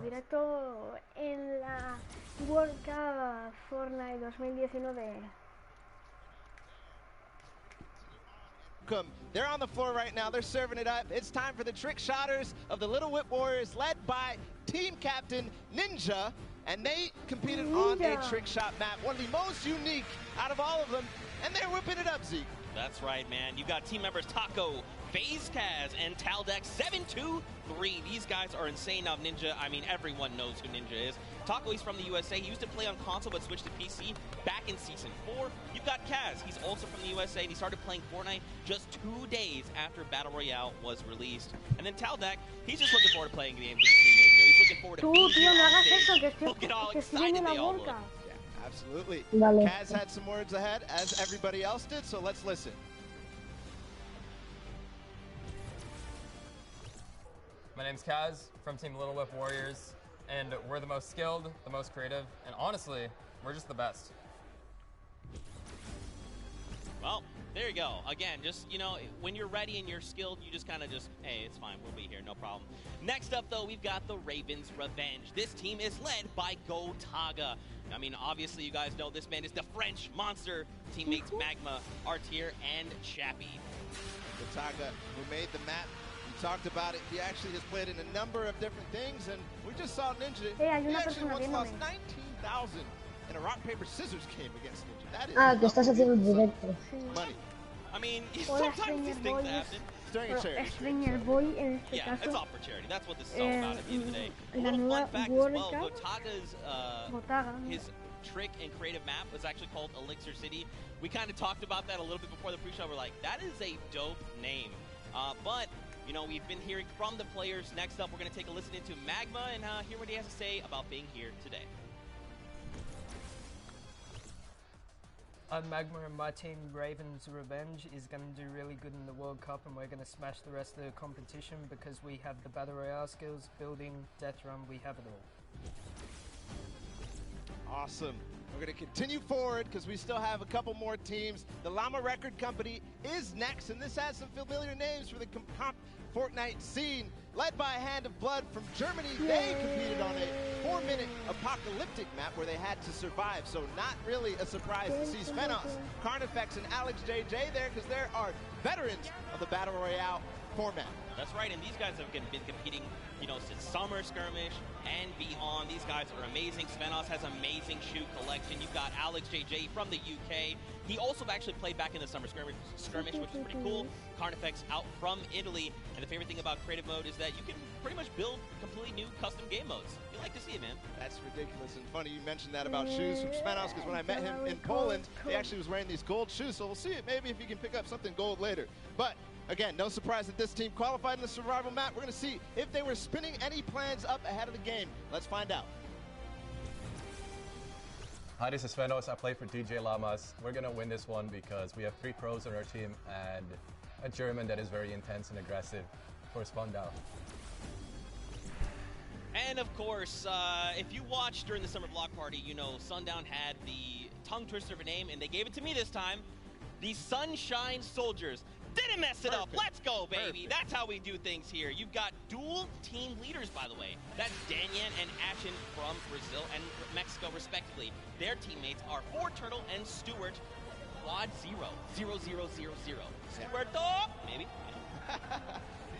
directo en la World Cup Fortnite 2019. They're on the floor right now. They're serving it up. It's time for the trick shotters of the Little Whip Warriors, led by team captain Ninja. And they competed on a trick shot map, one of the most unique out of all of them. And they're whipping it up, Zeke. That's right, man. You've got team members Taco, FaZe Kaz, and Taldex 723. These guys are insane. Now, Ninja, I mean, everyone knows who Ninja is. Taco, he's from the USA. He used to play on console, but switched to PC back in Season 4. You've got Kaz. He's also from the USA, and he started playing Fortnite just 2 days after Battle Royale was released. And then Taldex, he's just looking forward to playing the game with his teammates. You know, he's looking forward to being here on stage. Look at how excited they all look. Absolutely. Vale. Kaz had some words ahead, as everybody else did, so let's listen. My name's Kaz from Team Little Whip Warriors, and we're the most skilled, the most creative, and honestly, we're just the best. Well, there you go. Again, just, you know, when you're ready and you're skilled, you just kind of just, hey, it's fine, we'll be here, no problem. Next up, though, we've got the Ravens Revenge. This team is led by Gotaga. I mean, obviously, you guys know this man is the French monster. Teammates Magma, Artier, and Chappie. Gotaga, who made the map, we talked about it. He actually has played in a number of different things, and we just saw Ninja. He actually once lost 19,000 in a rock, paper, scissors game against Ninja. That is que estás haciendo un directo. money. I mean, Hola, sometimes these things happen. During a charity stream. Stringer Boy en este Yeah, it's caso. all for charity. That's what this is all about at the end of the day. A La little nueva fun fact as World well, Cup. Gotaga's, Gotaga. his trick and creative map was actually called Elixir City. We kind of talked about that a little bit before the pre-show. We're like, that is a dope name. But, you know, we've been hearing from the players. Next up, we're going to take a listen into Magma and hear what he has to say about being here today. I'm Magma, and my team Ravens Revenge is going to do really good in the World Cup, and we're going to smash the rest of the competition because we have the Battle Royale skills, building, death run, we have it all. Awesome. We're going to continue forward because we still have a couple more teams. The Llama Record Company is next, and this has some familiar names for the comp Fortnite scene. Led by a Hand of Blood from Germany, they competed on a 4-minute apocalyptic map where they had to survive, so not really a surprise to see Svenos, Carnifex, and Alex JJ there because there are veterans of the Battle Royale format. That's right, and these guys have been competing, you know, since Summer Skirmish and beyond. These guys are amazing. Svenos has amazing shoe collection. You've got Alex JJ from the UK. He also actually played back in the Summer Skirmish, which is pretty cool. Carnifex out from Italy. And the favorite thing about creative mode is that you can pretty much build completely new custom game modes. You like to see it, man. That's ridiculous and funny you mentioned that about shoes from Svenos, because when I met him in Poland, he actually was wearing these gold shoes. So we'll see it maybe if he can pick up something gold later. But again, no surprise that this team qualified in the survival map. We're going to see if they were spinning any plans up ahead of the game. Let's find out. Hi, this is Svenos. I play for DJ Llamas. We're going to win this one because we have 3 pros on our team and a German that is very intense and aggressive for Sundown. And of course, if you watched during the summer block party, you know Sundown had the tongue twister of a name, and they gave it to me this time. The Sunshine Soldiers. Didn't mess it up. Let's go, baby. That's how we do things here. You've got dual team leaders, by the way. That's Danyan and Ashen from Brazil and Mexico, respectively. Their teammates are Turtle and Stuart. Quad 0. 0-0-0-0. Stuarto, maybe.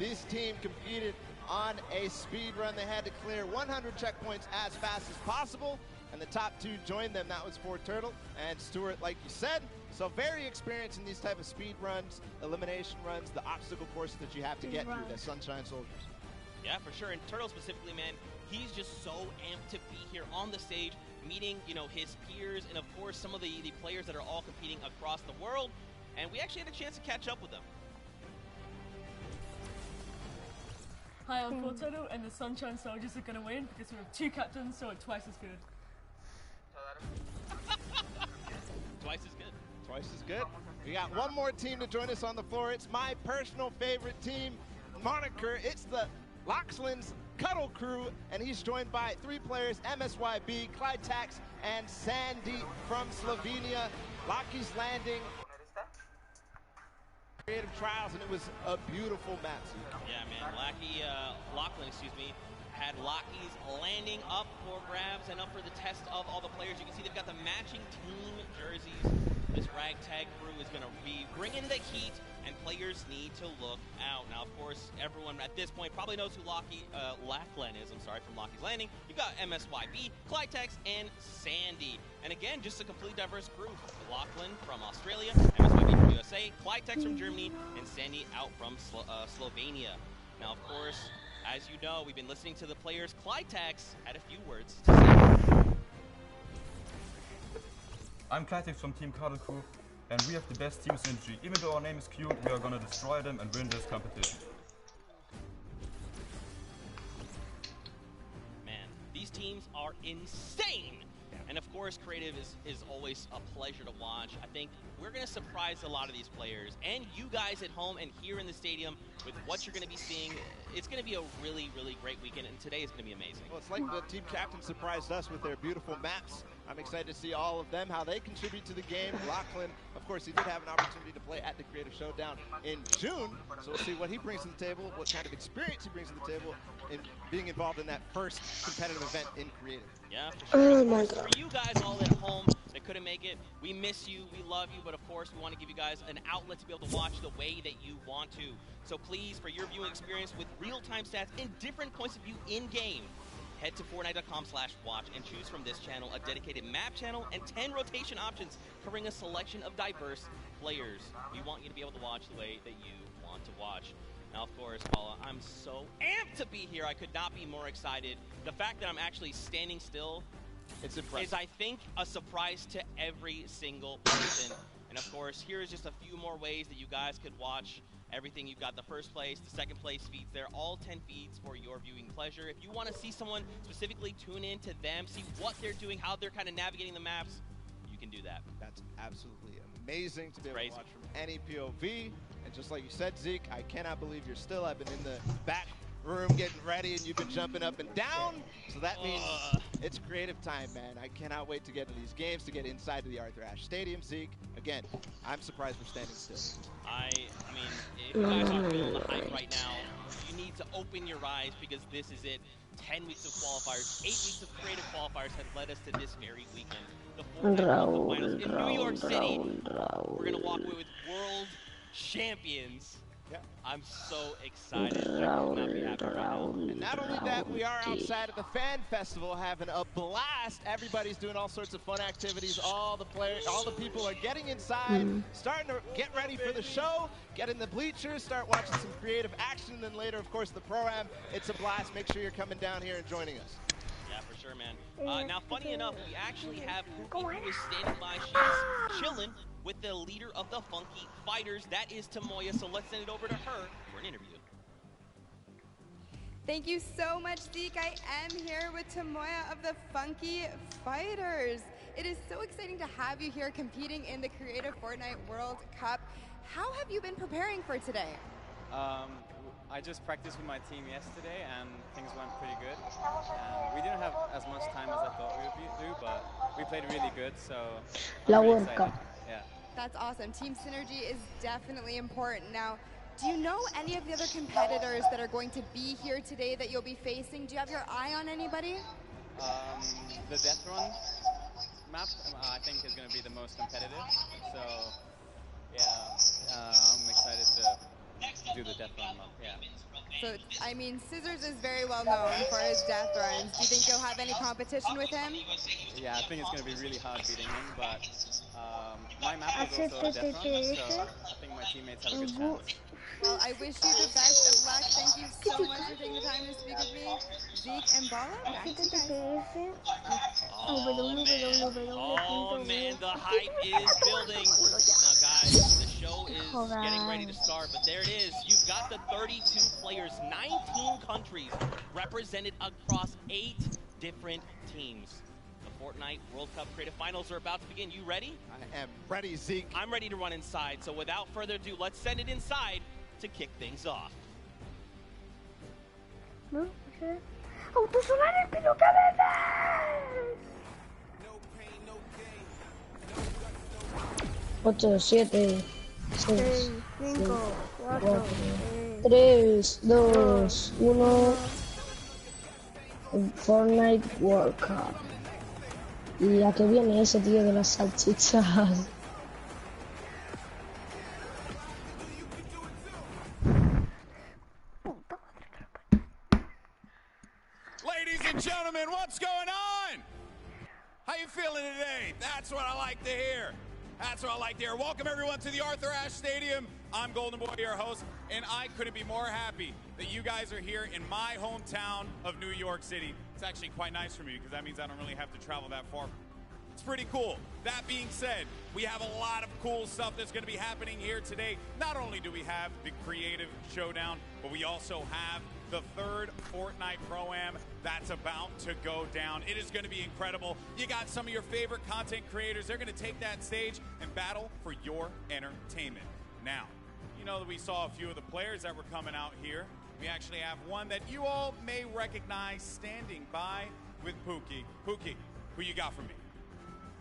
This team competed on a speed run. They had to clear 100 checkpoints as fast as possible, and the top 2 joined them. That was Turtle and Stuart, like you said. So very experienced in these type of speed runs, elimination runs, the obstacle courses that you have to get through, the Sunshine Soldiers. Yeah, for sure. And Turtle specifically, man, he's just so amped to be here on the stage, meeting, you know, his peers, and of course some of the players that are all competing across the world. And we actually had a chance to catch up with them. Hi, I'm Turtle, and the Sunshine Soldiers are going to win because we have 2 captains, so we're twice as good. Twice as good. Twice as good. We got one more team to join us on the floor. It's my personal favorite team moniker. It's the Loxland's Cuddle Crew, and he's joined by 3 players, MSYB, Clyde Tax, and Sandy from Slovenia. Lockie's Landing. Creative trials, and it was a beautiful map. Yeah, man. Lachlan, excuse me, had Lockies landing up for grabs and up for the test of all the players. You can see they've got the matching team jerseys. This ragtag crew is going to be bringing the heat, and players need to look out. Now, of course, everyone at this point probably knows who Lachlan is. I'm sorry, from Lockie's Landing. You've got MSYB, Clytex, and Sandy. And again, just a complete diverse crew. Lachlan from Australia, MSYB from USA, Clytex from Germany, and Sandy out from Slovenia. Now, of course, as you know, we've been listening to the players. Clytex had a few words to say. I'm Clytex from Team Cardinal Crew, and we have the best team synergy. Even though our name is cute, we are gonna destroy them and win this competition. Man, these teams are insane! And of course, creative is always a pleasure to watch. I think we're going to surprise a lot of these players and you guys at home and here in the stadium with what you're going to be seeing. It's going to be a really, really great weekend, and today is going to be amazing. Well, it's like the team captain surprised us with their beautiful maps. I'm excited to see all of them, how they contribute to the game. Lachlan, of course, he did have an opportunity to play at the Creative Showdown in June, so we'll see what he brings to the table, what kind of experience he brings to the table in being involved in that first competitive event in Creative. Yeah, for sure. Oh my God. For you guys all at home that couldn't make it, we miss you, we love you, but of course we want to give you guys an outlet to be able to watch the way that you want to. So please, for your viewing experience with real-time stats and different points of view in-game, head to Fortnite.com/watch and choose from this channel a dedicated map channel and 10 rotation options covering a selection of diverse players. We want you to be able to watch the way that you want to watch. Now, of course, Paula, I'm so amped to be here. I could not be more excited. The fact that I'm actually standing still is, I think, a surprise to every single person. And of course, here's just a few more ways that you guys could watch everything. You've got the first place, the second place feeds. They're all 10 feeds for your viewing pleasure. If you want to see someone specifically, tune in to them, see what they're doing, how they're kind of navigating the maps, you can do that. That's absolutely amazing to be able to watch from any POV. And just like you said, Zeke, I cannot believe you're still. I've been in the back room getting ready, and you've been jumping up and down. So that means it's creative time, man. I cannot wait to get into these games, to get inside to the Arthur Ashe Stadium, Zeke. Again, I'm surprised we're standing still. I mean, if you guys aren't feeling the hype right now, you need to open your eyes because this is it. 10 weeks of qualifiers, 8 weeks of creative qualifiers have led us to this very weekend. The Fortnite finals in New York City. We're going to walk away with world champions. Yeah. I'm so excited. I could not be happier right now. And not only that, we are outside at the Fan Festival having a blast. Everybody's doing all sorts of fun activities. All the players, all the people are getting inside, starting to get ready for the show, get in the bleachers, start watching some creative action. And then later, of course, the Pro-Am. It's a blast. Make sure you're coming down here and joining us. Yeah, for sure, man. Now, funny enough, we actually have Pookie who is standing by. She's chilling with the leader of the Funky Fighters. That is Tamoya, so let's send it over to her for an interview. Thank you so much, Zeke. I am here with Tamoya of the Funky Fighters. It is so exciting to have you here competing in the Creative Fortnite World Cup. How have you been preparing for today? I just practiced with my team yesterday and things went pretty good. We didn't have as much time as I thought we would do, but we played really good, so I'm really excited. Yeah. That's awesome. Team synergy is definitely important. Now, do you know any of the other competitors that are going to be here today that you'll be facing? Do you have your eye on anybody? The Death Run map, I think, is going to be the most competitive. So, yeah, I'm excited to do the Death Run map. Yeah. So, I mean, Scissors is very well known for his death runs. Do you think you'll have any competition with him? Yeah, I think it's going to be really hard beating him, but my map is also a death run, so I think my teammates have a good chance. Well, I wish you the best of luck. Thank you so much for taking the time to speak with me. Zeke and Bala, back to you guys. Oh man, the hype is building. Now guys, the show is getting ready to start, but there it is. You've got the 32 players, 19 countries represented across 8 different teams. The Fortnite World Cup Creative Finals are about to begin. You ready? I am ready, Zeke. I'm ready to run inside, so without further ado, let's send it inside to kick things off. No, autosolar el pino cabezas. 8, 7, 6, 5, 4, 3, 2, 1. Fortnite World Cup. ¿Y a qué viene ese tío de las salchichas? Ladies and gentlemen, what's going on? How you feeling today? That's what I like to hear. That's what I like to hear. Welcome everyone to the Arthur Ashe Stadium. I'm Golden Boy, your host, and I couldn't be more happy that you guys are here in my hometown of New York City. It's actually quite nice for me because that means I don't really have to travel that far. It's pretty cool. That being said, we have a lot of cool stuff that's going to be happening here today. Not only do we have the Creative Showdown, but we also have the third Fortnite Pro-Am that's about to go down. It is going to be incredible. You got some of your favorite content creators. They're going to take that stage and battle for your entertainment. Now, you know that we saw a few of the players that were coming out here. We actually have one that you all may recognize standing by with Pookie. Pookie, who you got for me?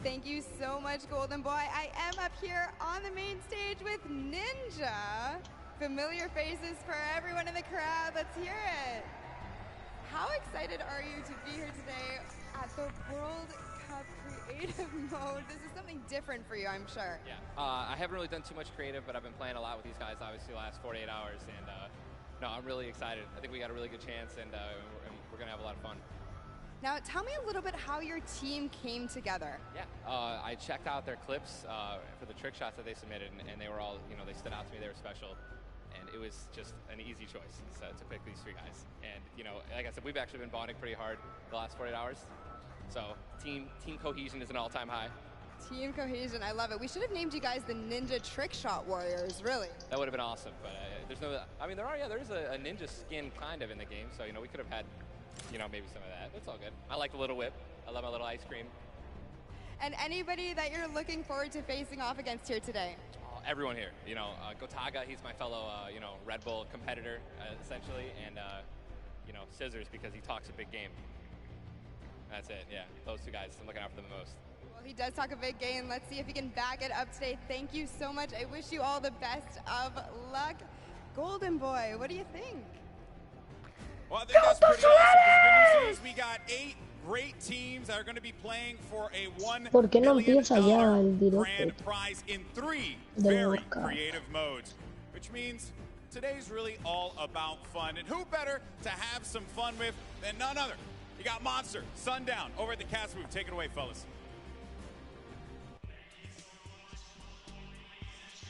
Thank you so much, Golden Boy. I am up here on the main stage with Ninja. Familiar faces for everyone in the crowd. Let's hear it. How excited are you to be here today at the World Cup Creative Mode? This is something different for you, I'm sure. Yeah, I haven't really done too much creative, but I've been playing a lot with these guys, obviously, the last 48 hours. And no, I'm really excited. I think we got a really good chance, and we're going to have a lot of fun. Now, tell me a little bit how your team came together. Yeah, I checked out their clips for the trick shots that they submitted, and they were all, they stood out to me. They were special, and it was just an easy choice to pick these three guys. And, like I said, we've actually been bonding pretty hard the last 48 hours. So team cohesion is an all-time high. Team cohesion, I love it. We should have named you guys the Ninja Trick Shot Warriors, really. That would have been awesome, but there's no, I mean, there is a ninja skin kind of in the game, so, we could have had, maybe some of that. It's all good. I like the little whip. I love my little ice cream. And anybody that you're looking forward to facing off against here today? Everyone here. Gotaga, he's my fellow, Red Bull competitor, essentially, and, Scissors because he talks a big game. That's it, yeah. Those two guys, I'm looking out for them the most. Well, he does talk a big game. Let's see if he can back it up today. Thank you so much. I wish you all the best of luck. Golden Boy, what do you think? Well, I think that's pretty awesome. The good news is we got 8 great teams that are going to be playing for a $1 million grand prize in 3 very creative modes, which means today's really all about fun. And who better to have some fun with than none other? You got Monster, Sundown, over at the cast booth. Take it away, fellas.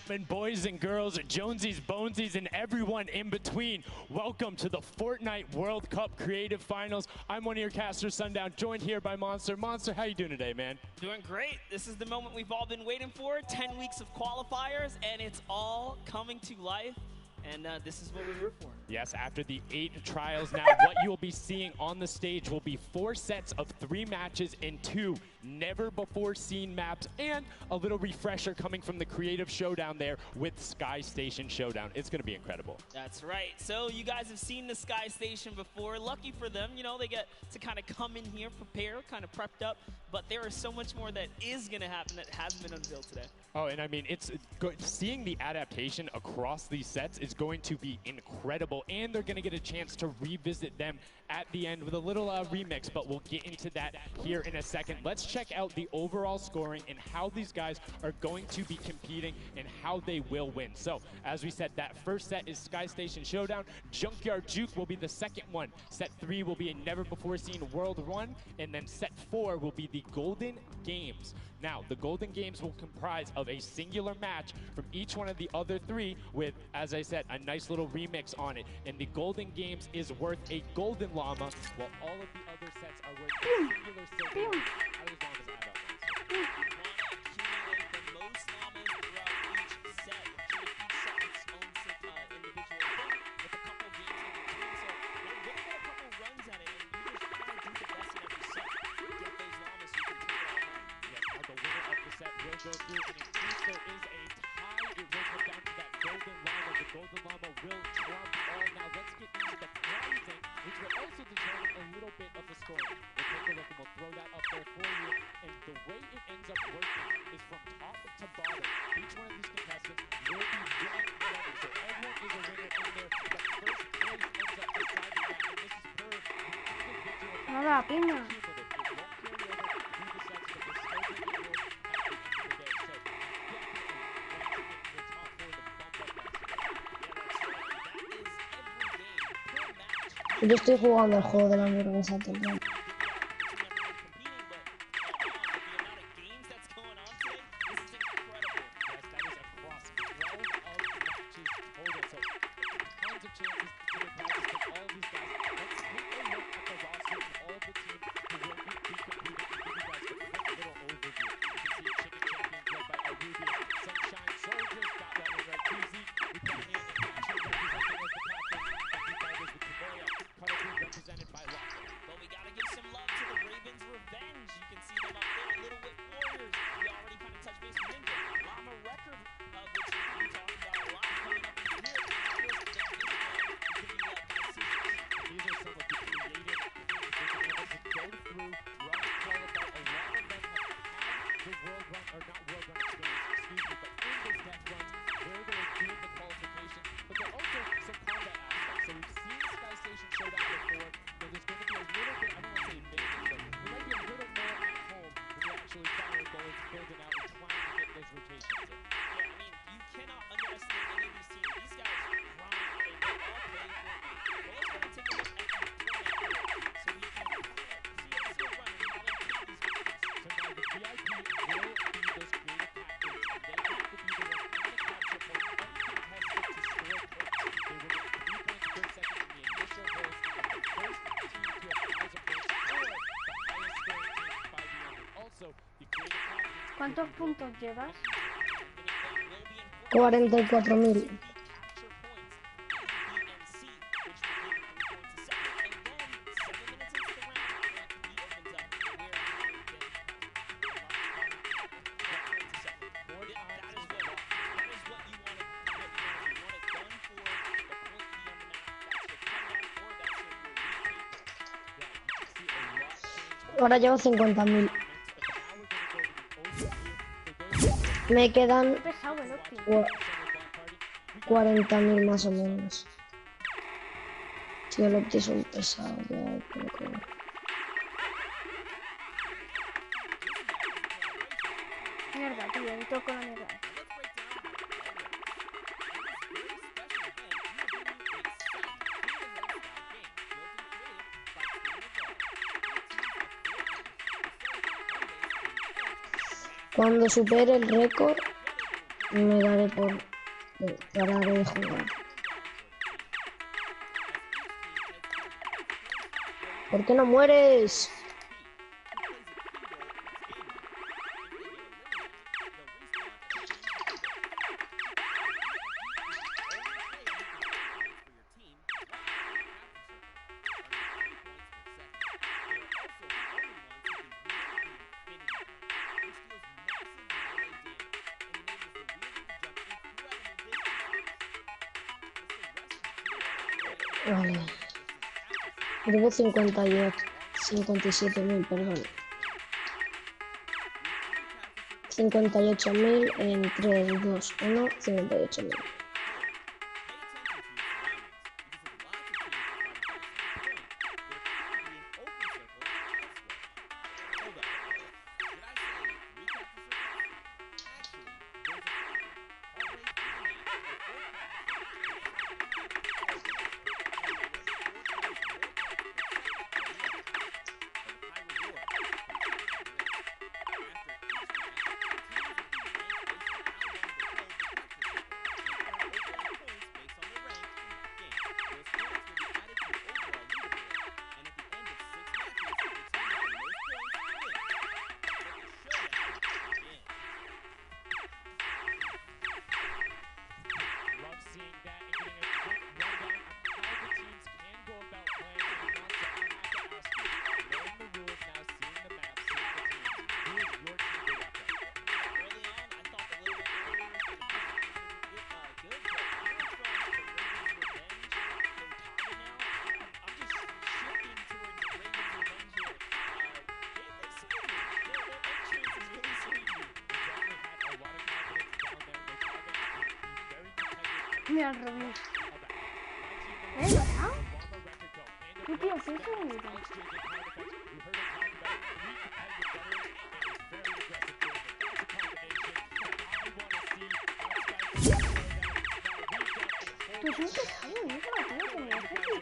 And boys and girls, Jonesies, Bonesies, and everyone in between, welcome to the Fortnite World Cup Creative Finals. I'm one of your casters, Sundown, joined here by Monster. Monster, how you doing today, man? Doing great. This is the moment we've all been waiting for. 10 weeks of qualifiers, and it's all coming to life. And this is what we're here for. Yes, after the 8 trials now, what you will be seeing on the stage will be 4 sets of 3 matches in 2 never-before-seen maps, and a little refresher coming from the Creative Showdown there with Sky Station Showdown. It's going to be incredible. That's right. So you guys have seen the Sky Station before. Lucky for them, they get to kind of come in here, prepare, kind of prepped up. But there is so much more that is going to happen that hasn't been unveiled today. Oh, and I mean, it's seeing the adaptation across these sets is going to be incredible, and they're going to get a chance to revisit them at the end with a little remix, but we'll get into that here in a second. Let's check out the overall scoring and how these guys are going to be competing and how they will win. So, as we said, that first set is Sky Station Showdown. Junkyard Juke will be the second one. Set 3 will be a never-before-seen World 1, and then set 4 will be the Golden Games. Now, the Golden Games will comprise of a singular match from each one of the other 3 with, as I said, a nice little remix on it. And the Golden Games is worth a golden llama, while all of the other sets are worth a singular silver llama. How does llamas add up? You want to accumulate the most llamas throughout each set. Each set its own individual thing with a couple games in between. So we're going to get a couple runs at it, and we just try to do the best in every set. Get those llamas so you can take it all home. Yes, now the winner of the set will go through, and in case there is a tie, it will come down to that golden llama. The golden llama will trump all. Now let's get into the prizing, which will also determine a little bit of the scoring. We'll take a look and we'll throw that up there for you. And the way it ends up working is from top to bottom. Each one of these contestants will be winning money. So everyone is a winner in there. The first place ends up deciding that, and this is per the individual. Nada, piña. Yo estoy jugando el juego de la hamburguesa temprano. ¿Cuántos puntos llevas? 44.000. Ahora llevo 50.000. Me quedan 40.000 más o menos. Tío, el Opti es un pesado. Mierda, tío, me toco la mierda. Cuando supere el récord, me daré por parar de jugar. ¿Por qué no mueres? Vale. Llevo 57.000, perdón. 58.000 en 3, 2, 1, 58.000. Mira al revés. ¿Me he ganado? ¿Qué tío es eso? es un pesado, tío, que me hace tío.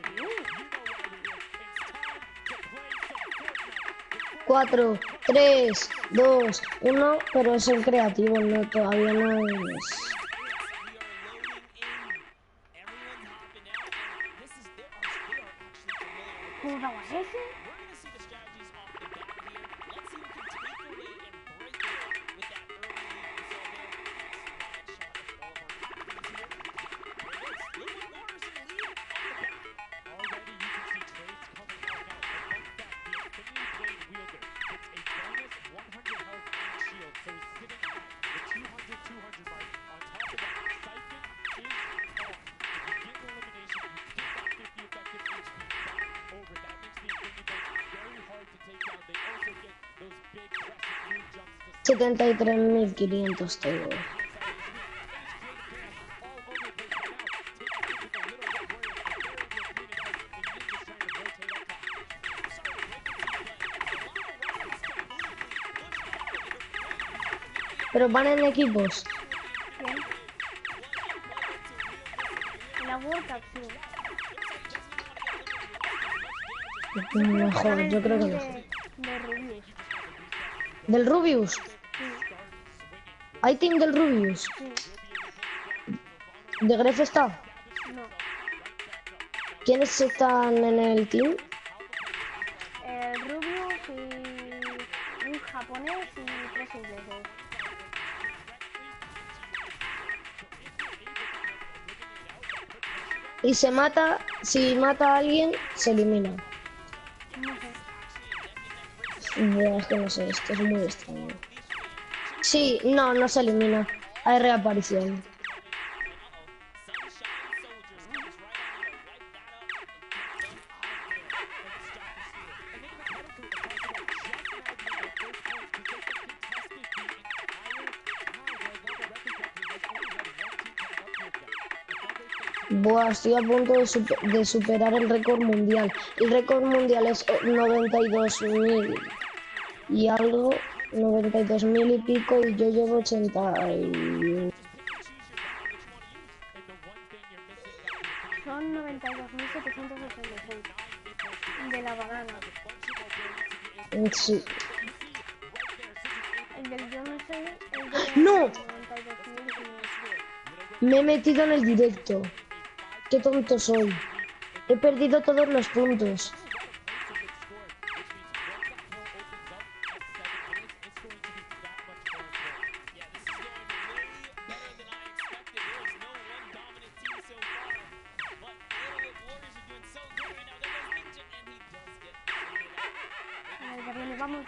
4, 3, 2, 1, pero es en creativo, no, todavía no es. ¿Cómo dabas ese? $73.500 tengo. Pero van en equipos. ¿Quién? En la World Cup, sí. Mejor, yo creo que no. De Rubius. ¿Del Rubius? Sí. ¿Hay team del Rubius? Sí. ¿De Gref está? No. ¿Quiénes están en el team? El Rubius y un japonés y 3 ingleses. Y se mata, si mata a alguien, se elimina. No sé. Buah, es que no sé, esto es muy extraño. Sí, no se elimina. Hay reaparición. Buah, estoy a punto de superar el récord mundial. El récord mundial es 92.000 y algo, 92.000 y pico, y yo llevo 80 y... Son 92.786 de la banana. Sí. El del yo no sé, el de ¡No! 92.000. Me he metido en el directo. Qué tonto soy. He perdido todos los puntos. Vamos.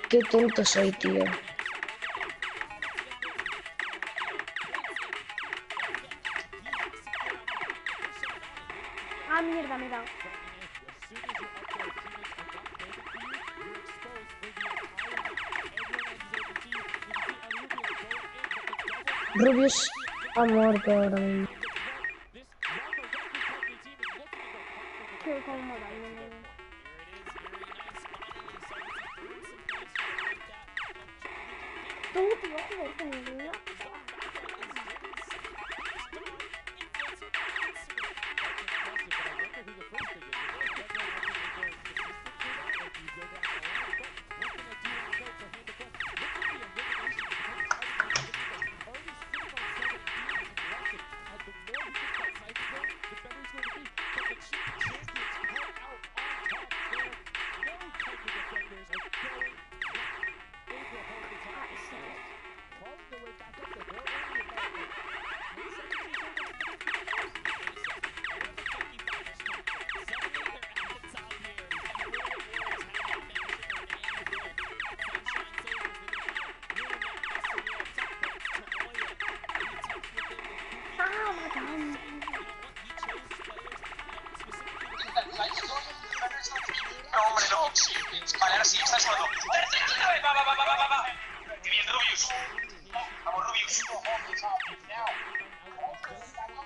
Qué tonto soy, tío. Ah, mierda, me he dado. Rubius ha muerto ahora mismo. Qué cómoda. Tú te vas a jugar con mi vida. hombre, no. Vale, ahora sí, está solo. Va. Qué bien, Rubius. Vamos, Rubius.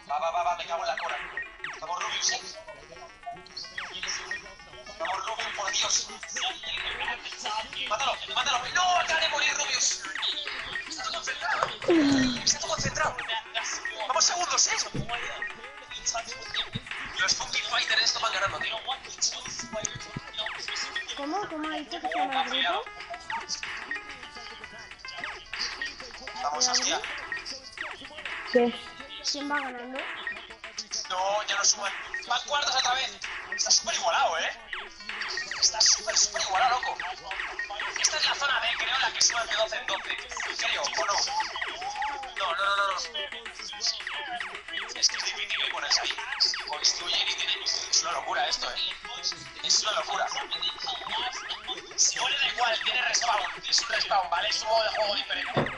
Va, me cago en la cola. Vamos, Rubius, ¿eh? Vamos, Rubius, por Dios. Mátalo. No, ya le morí, Rubius. Está todo concentrado. Vamos segundos, Los Funky Fighters esto van ganando, tío. ¿Cómo ha dicho que se llama el grupo? Vamos, Askia. ¿Qué? ¿Quién va ganando? No, ya no suban. Van cuartos otra vez. Está súper igualado, Está súper igualado, loco. Esta es la zona D, creo, la que se van de 12 en 12. Creo, ¿o no? No. Es que es difícil ponerse ahí. Porque si tú llegas y tienes... Es una locura esto, Es una locura. Si pone da igual, tiene respawn. Es un respawn, ¿vale? Es un modo de juego diferente.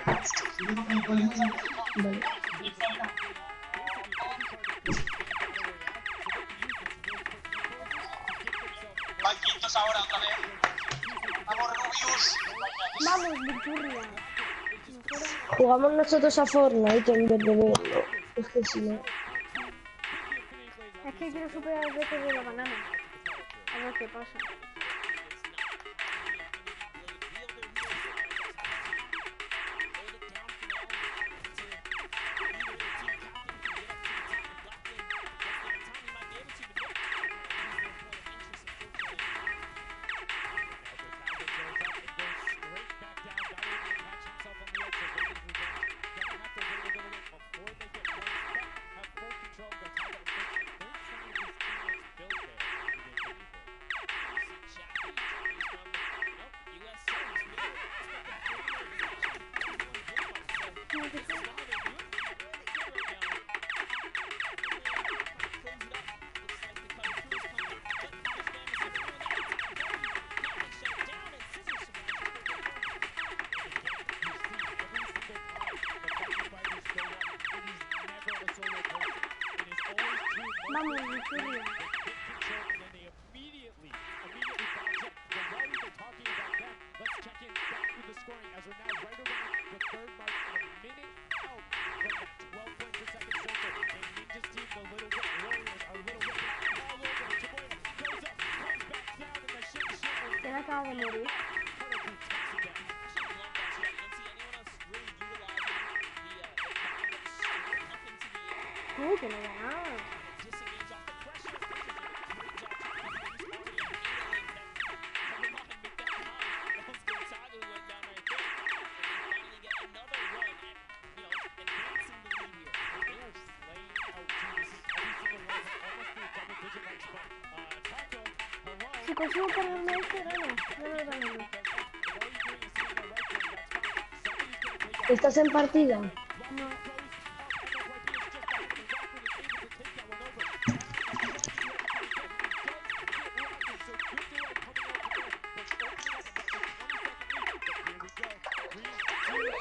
Van quintos ahora otra vez. Vamos, Rubius. Vamos, Victoria. Jugamos nosotros a Fortnite en vez de verlo. Es que si no... Es que quiero superar el reto de la banana. A ver qué pasa. Vamos, Victoria. ¿Quién acaba de morir? Que no ganaba. Si consigo cargarme este, gano. ¿Estás en partida? No.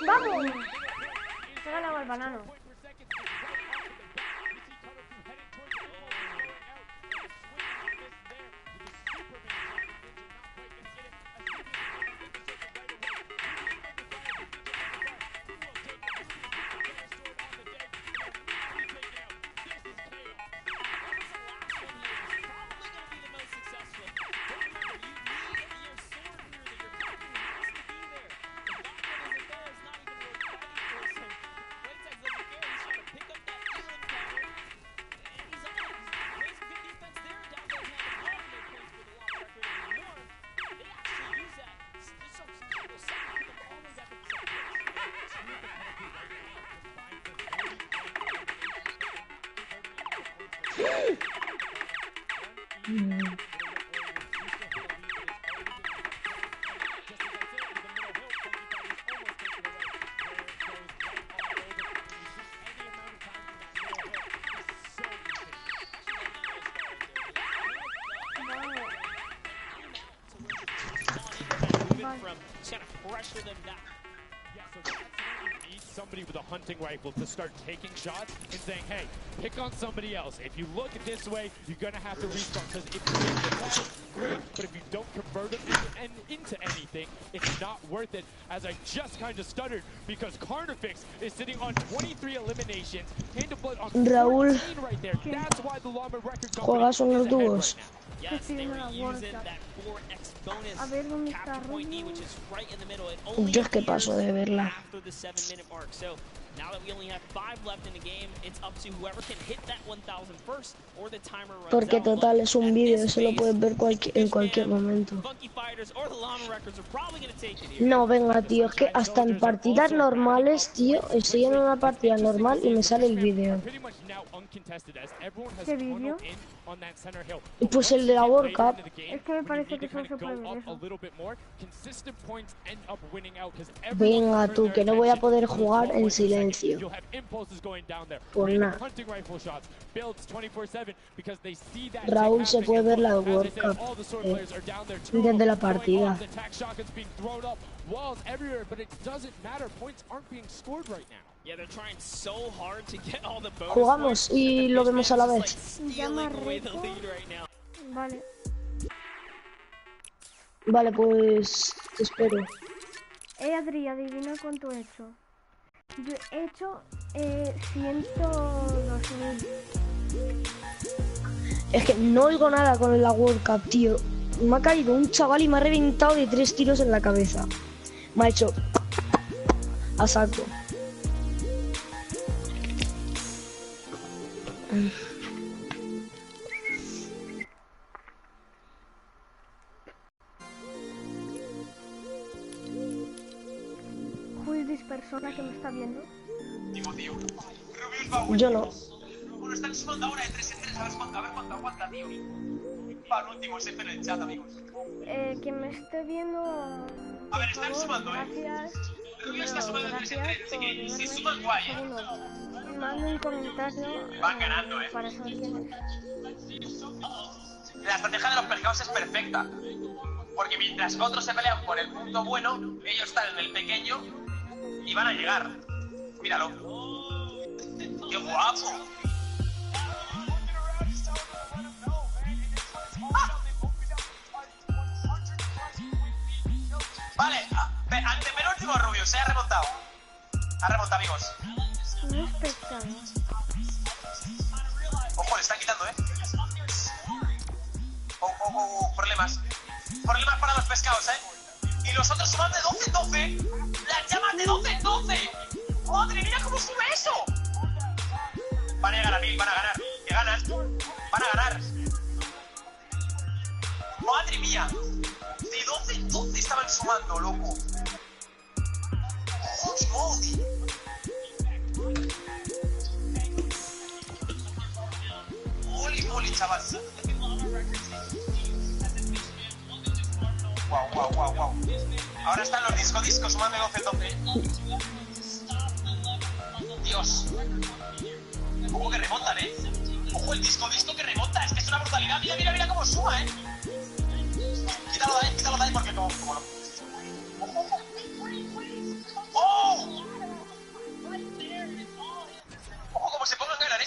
¡Vamos! Se ha ganado el banano. Pressure them down. Yeah, so that's when you need somebody with a hunting rifle to start taking shots and saying, hey, pick on somebody else. If you look this way, you're going to have to respawn. Because if you hit the tag, great. But if you don't convert them into anything, it's not worth it. As I just kind of stuttered because Carnifex is sitting on 23 eliminations. Hand of Blood on 14 Raúl, right there. That's why the Llama record company ¿juegas unos is ahead dúos? right now. Yes, estoy they viendo were la World using Cup. that 4x bonus A ver dónde está capture point knee, Rubio. which is right in the middle. It only Yo es que appears paso de verla. after the 7-minute mark. So now that we only have 5 left in the game, it's up to whoever can hit that 1,000 first or the timer runs Porque out. total es un vídeo, eso lo puedes ver en cualquier Fishman, momento. Funky Fighters, or the Llama Records are probably going to take it here. No, venga, tío, es que hasta en partidas normales, tío, estoy en una partida normal y me sale el vídeo. ¿Qué vídeo? Pues el de la World Cup. Es que me parece que solo se puede ver eso. Venga, tú, que no voy a poder jugar en silencio. Por nada. Raúl se puede ver la World Cup desde la partida. Jugamos y lo vemos a la vez. Llama Rico. Vale. Vale, pues te espero. Adri, adivina cuánto he hecho. Yo he hecho 102.000. Es que no oigo nada con la World Cup, tío. Me ha caído un chaval y me ha reventado de 3 tiros en la cabeza. Me ha hecho a saco. Who is this persona que me está viendo? Digo, tío. Yo no. Bueno, están sumando ahora de 3 en 3. A ver cuánto aguanta, tío. Para último, siempre en el chat, amigos. Que me esté viendo. A ver, están sumando, gracias. Rubio está sumando de 3 en 3, así que si suman, guay, Manda un comentario. Van ganando, para saber quién es. La estrategia de los pescados es perfecta. Porque mientras otros se pelean por el punto bueno, ellos están en el pequeño y van a llegar. Míralo. ¡Qué guapo! ¡Ah! Vale, ante penúltimo Rubio, se ha remontado. Ha remontado, amigos. No es pescado. Ojo, le están quitando, problemas. Problemas para los pescados, Y los otros suman de 12 en 12. Las llamas de 12 en 12. ¡Madre mía, cómo sube eso! Van a llegar a 1000, van a ganar. Que ganan. Van a ganar. ¡Madre mía! De 12 en 12 estaban sumando, loco. ¡Holy moly! ¡Holy moly, chaval! Wow. Ahora están los discos sumando 12 en 12. Dios. Ojo que remontan, Ojo el disco que remonta. Es que es una brutalidad. Mira cómo suma, Quítalo de ahí porque como lo... ¡Oh! Ojo como se pongan ganar,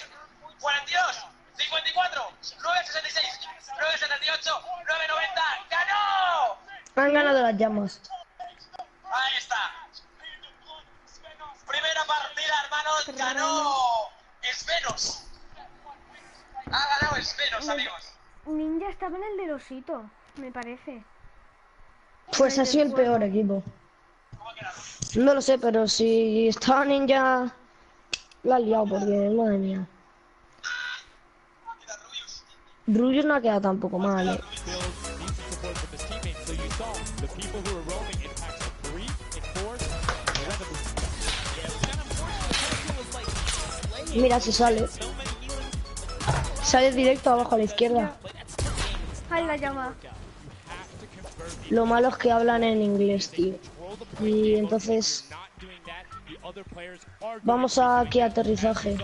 42, 54, 966, 978, 990. ¡Ganó! Han ganado las llamas. Ahí está. Primera partida, hermanos. Ganó Svenos. Ha ganado Svenos, amigos. Ninja estaba en el del osito, me parece. Pues ha sido el peor equipo. No lo sé, pero si estaba Ninja la ha liado porque, madre mía. Rubius no ha quedado tampoco mal, Mira si sale. Sale directo abajo a la izquierda. Ay, la llama. Lo malo es que hablan en inglés, tío. Y entonces... Vamos aquí a aterrizaje.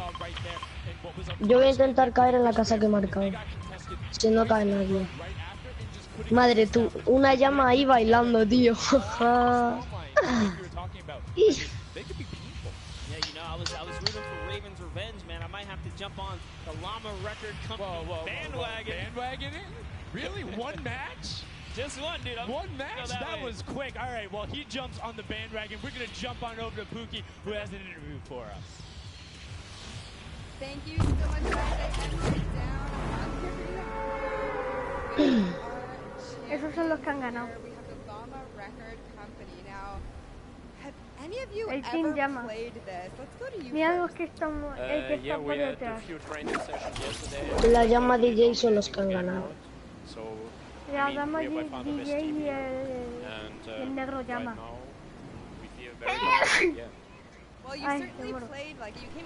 Yo voy a intentar caer en la casa que he marcado. Si no cae nadie. Madre, tú, una llama ahí bailando, tío. Jump on the Llama Record Company bandwagon. Really? One match? Just one, dude. One match? That was quick. All right, well, he jumps on the bandwagon. We're going to jump on over to Pookie, who has an interview for us. Thank you so much, guys. I am right down. Esos son los que han ganado. El Team Llama. Mira los que están por detrás. La llama DJ son los que han ganado. La llama DJ y el negro llama. Ay, qué bueno.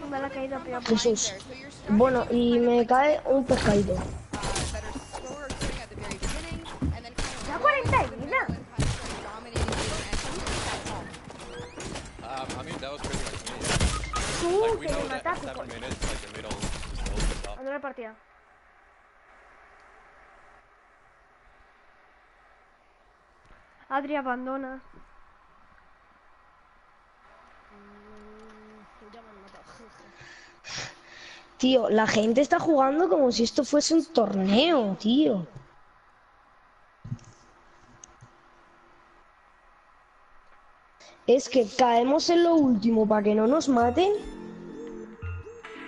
Me la ha caído peor. Jesús. Bueno, y me cae un pescadito. ¿Ya 40 de vida? I mean, that was pretty much me. Tú, We que know le that mataste. 7 minutes, like the middle just opens up. Ando la partida. Adri abandona. Tío, la gente está jugando como si esto fuese un torneo, tío. Es que caemos en lo último para que no nos maten.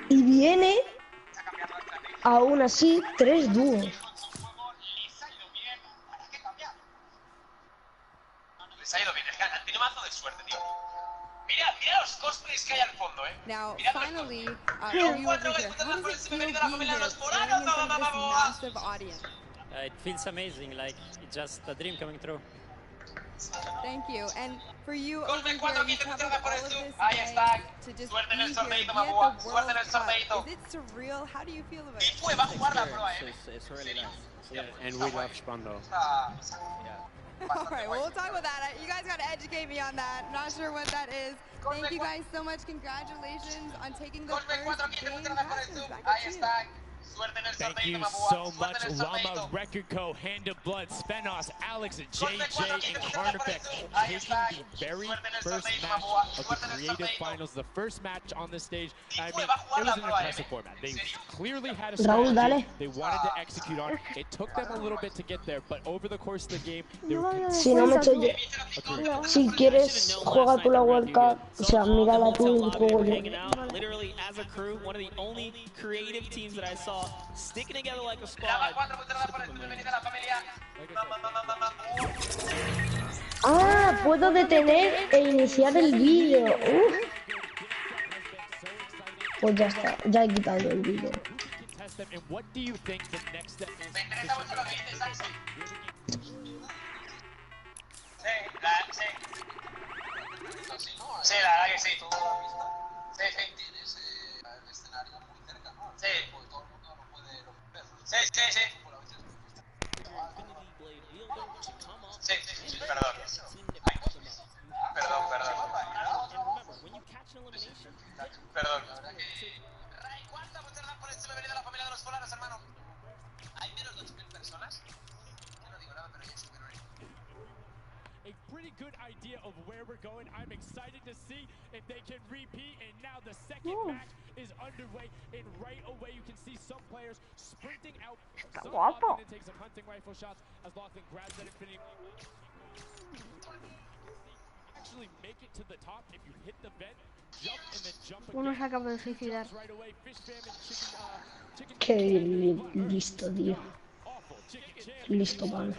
Y viene, aún así, 3 dúos. Les ha ido bien, es que han tenido mazo de suerte, tío. Mira los cosplays que hay al fondo, Now, Mira finally, León you 4, over here. How does it feel being bienvenido a la familia de here, los playing foranos, in front of this vamos. massive audience? It feels amazing, like it's just a dream coming true. Thank you. And for you over Cosplay here, 4, you 15 traveled minutos por all el of Zoom. this Ahí way está. to just Suerte en be el here, sorteito, be at Mabúa. the Suerte en el World Cup. sorteito. Is it surreal? How do you feel about Y it? fue, va a jugar la prueba, It's really nice. Yeah, and we love Spando. All right, well, we'll talk about that. You guys got to educate me on that. I'm not sure what that is. Thank you guys so much. Congratulations on taking the first game. Ahí está. Thank you so much, Llama, Record Co., Hand of Blood, Spenos, Alex, JJ, and Carnifex taking the very first match of the Creative Finals, the first match on this stage. I mean, it was an impressive format. They clearly had a strategy. They wanted to execute on it. It took them a little bit to get there, but over the course of the game, they were Si no me estoy yo. Si quieres, juega tú la World Cup. O sea, mírala tú y juego yo. Literally, as a crew, one of the only creative teams that I saw sticking together like a squad. Ah, puedo detener e iniciar el vídeo. Pues ya está, ya he quitado el vídeo. Sí, la verdad que sí. Sí, perdón. Perdón. Ray, ¿cuánta muchas gracias por esto? Bienvenido a la familia de los folanos, hermano. Hay menos de 8.000 personas. Yo no digo nada, pero ya estuvieron ahí. A pretty good idea of where we're going. I'm excited to see if they can repeat, and now the second match is underway, and right away you can see some players sprinting out. Some Lachlan takes some hunting rifle shots as Lachlan grabs that infinity. Actually make it to the top if you hit the vent, jump and then jump again. Uno se acaba de suicidar. Qué listo, tío. Listo, man.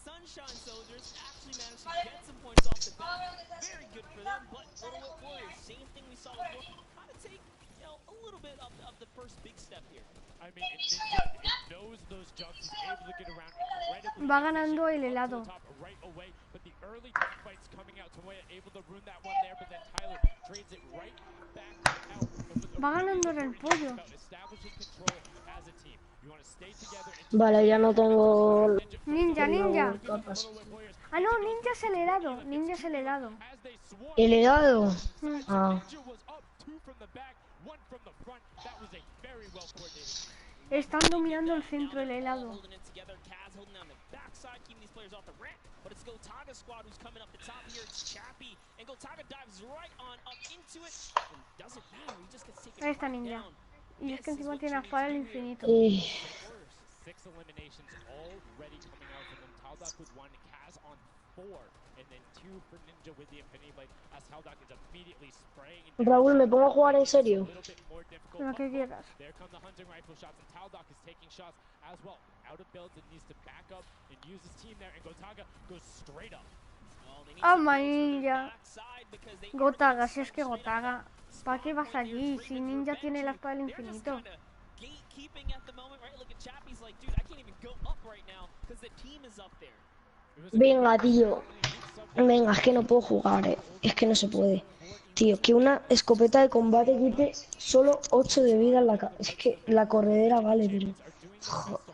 Sunshine Soldiers actually managed to get some points off the bat. Very good for them, but Little Whip Warriors, same thing we saw with Wolf, how to take, a little bit of the first big step here. I mean, it knows those jumps, he's able to get around incredibly. Va ganando el helado. Right away, but the early fights coming out, Tomoya able to ruin that one there, but then Tyler trades it right back out. Va ganando el pollo. Establishing control as a team. You want to stay together. Vale, ya no tengo... Ninja. Ah, no, ninja es el helado. Ninja es el helado. ¿El helado? Ah. Están dominando el centro del helado. Ahí está ninja. Y es que encima tiene a Fara al infinito. Raúl, ¿me pongo a jugar en serio? Lo que quieras. Amarilla. Gotaga, si es que Gotaga. ¿Para qué vas allí? Si Ninja tiene la espada del infinito. Venga, tío. Venga, es que no puedo jugar, Es que no se puede. Tío, que una escopeta de combate quite solo 8 de vida en la cara. Es que la corredera vale, pero... Joder.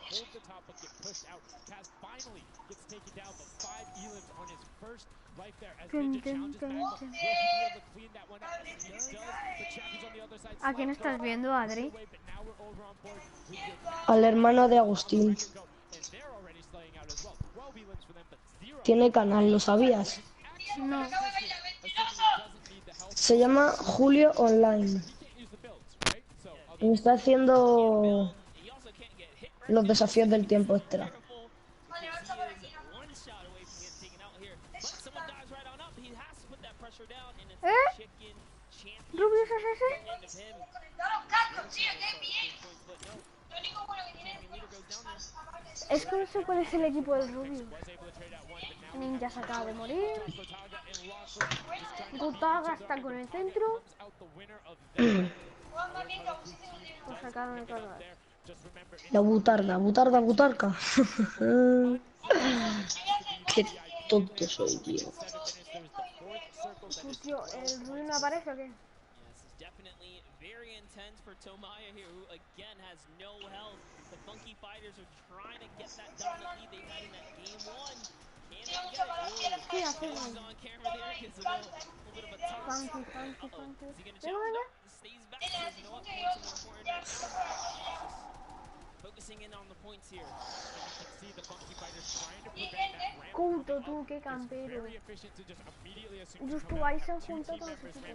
¿A quién estás viendo, Adri? Al hermano de Agustín. Tiene canal, ¿lo sabías? No. Se llama Julio Online. Y está haciendo los desafíos del tiempo extra. ¿Eh? ¿Rubius es ese? Es que no sé cuál es el equipo del Rubius. Ninja se acaba de morir. Gotaga está con el centro. Pues sacaron el cargador. La butarda. Qué tonto soy, tío. Tío, ¿el Rubius no aparece o qué? ¿Qué hace? Funky. Culto, tú, qué campero. Justo ahí se han juntado todos los equipos.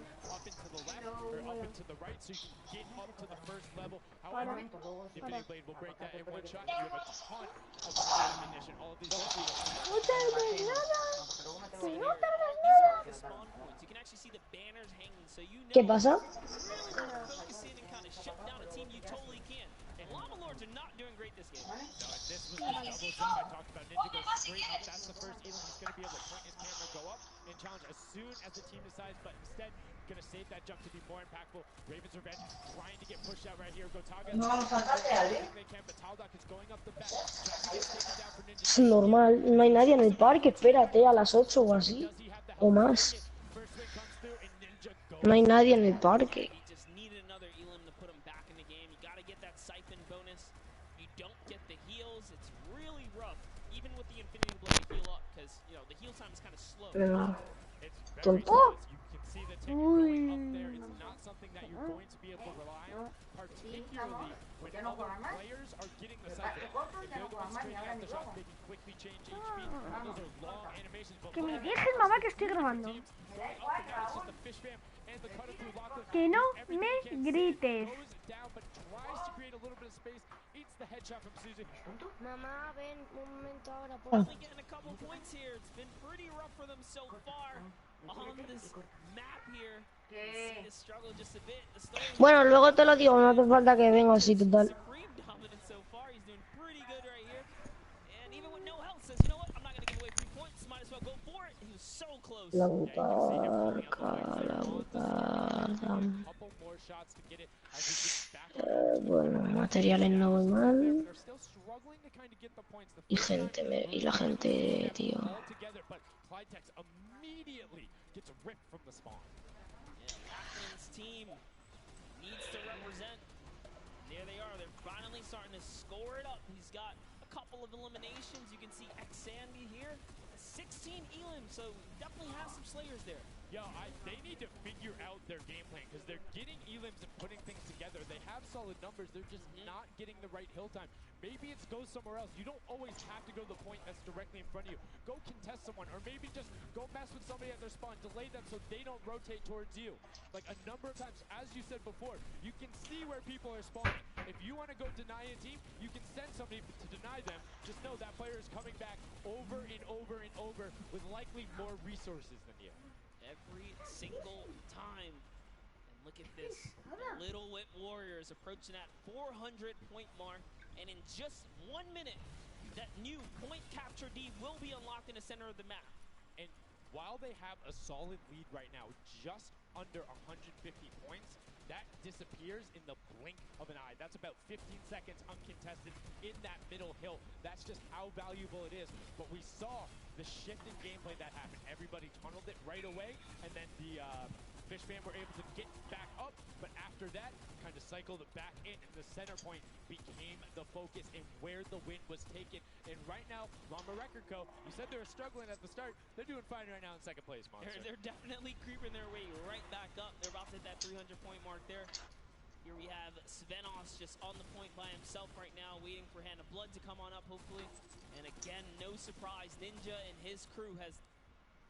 ¿Qué pasa? Es normal, no hay nadie en el parque, espérate a las 8 o así, o más. No hay nadie en el parque. Pero... tonto. Uy. Que me dejes, mamá, que estoy grabando. Que no me grites. Mamá, ven un momento ahora, Bueno, luego te lo digo, no hace falta que venga así, total. La butarca. Bueno, materiales no voy mal. Y la gente, tío. There they are. They're finally starting to score it up. He's got a couple of eliminations. You can see Xandy here. 16 Elim, so definitely has some Slayers there. Yo, they need to figure out their game plan because they're getting elims and putting things together. They have solid numbers. They're just not getting the right hill time. Maybe it's go somewhere else. You don't always have to go to the point that's directly in front of you. Go contest someone, or maybe just go mess with somebody at their spawn. Delay them so they don't rotate towards you. Like a number of times, as you said before, you can see where people are spawning. If you want to go deny a team, you can send somebody to deny them. Just know that player is coming back over and over and over with likely more resources than you. Every single time. And look at this. The Little Whip Warriors approaching that 400 point mark. And in just 1 minute, that new point capture D will be unlocked in the center of the map. And while they have a solid lead right now, just under 150 points, that disappears in the blink of an eye. That's about 15 seconds uncontested in that middle hill. That's just how valuable it is. But we saw the shift in gameplay that happened. Everybody tunneled it right away, and then the Fish Fam were able to get back up. But after that, kind of cycled it back in, and the center point became the focus and where the win was taken. And right now, Llama Record Co., you said they were struggling at the start. They're doing fine right now in second place, Monster. They're definitely creeping their way right back up. They're about to hit that 300 point mark there. Here we have Svenos just on the point by himself right now, waiting for Hand of Blood to come on up, hopefully. And again, no surprise, Ninja and his crew has